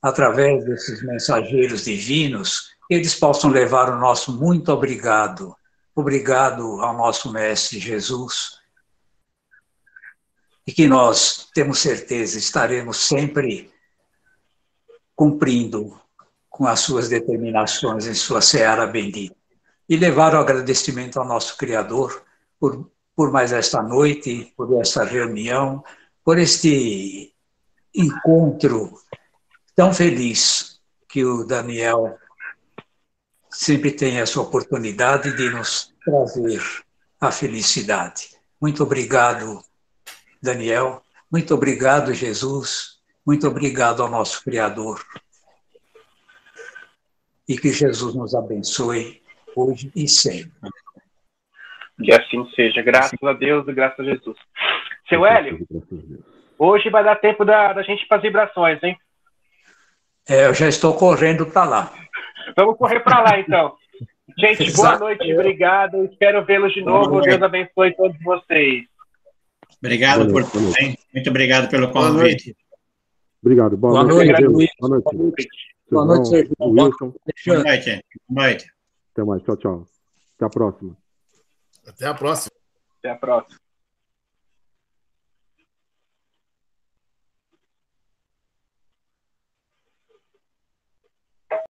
através desses mensageiros divinos, que eles possam levar o nosso muito obrigado. Obrigado ao nosso Mestre Jesus, e que nós, temos certeza, estaremos sempre cumprindo com as suas determinações em sua seara bendita. E levar o agradecimento ao nosso Criador por mais esta noite, por esta reunião, por este encontro tão feliz que o Daniel sempre tem essa oportunidade de nos trazer a felicidade. Muito obrigado, Daniel. Muito obrigado, Jesus. Muito obrigado ao nosso Criador. E que Jesus nos abençoe hoje e sempre. Que assim seja. Graças a Deus e graças a Jesus. Seu Hélio, hoje vai dar tempo da gente ir para as vibrações, hein? Eu já estou correndo para lá. Vamos correr para lá, então. Gente, boa noite, obrigado. Espero vê-los de novo. Deus abençoe todos vocês. Obrigado por tudo, hein? Muito obrigado pelo convite. Obrigado. Boa noite. noite, Silvão. Luiz. Boa noite. Boa noite, Silvão, Sérgio. Wilson. Boa noite. Boa noite. Até mais. Tchau, tchau. Até a próxima. Até a próxima. Até a próxima.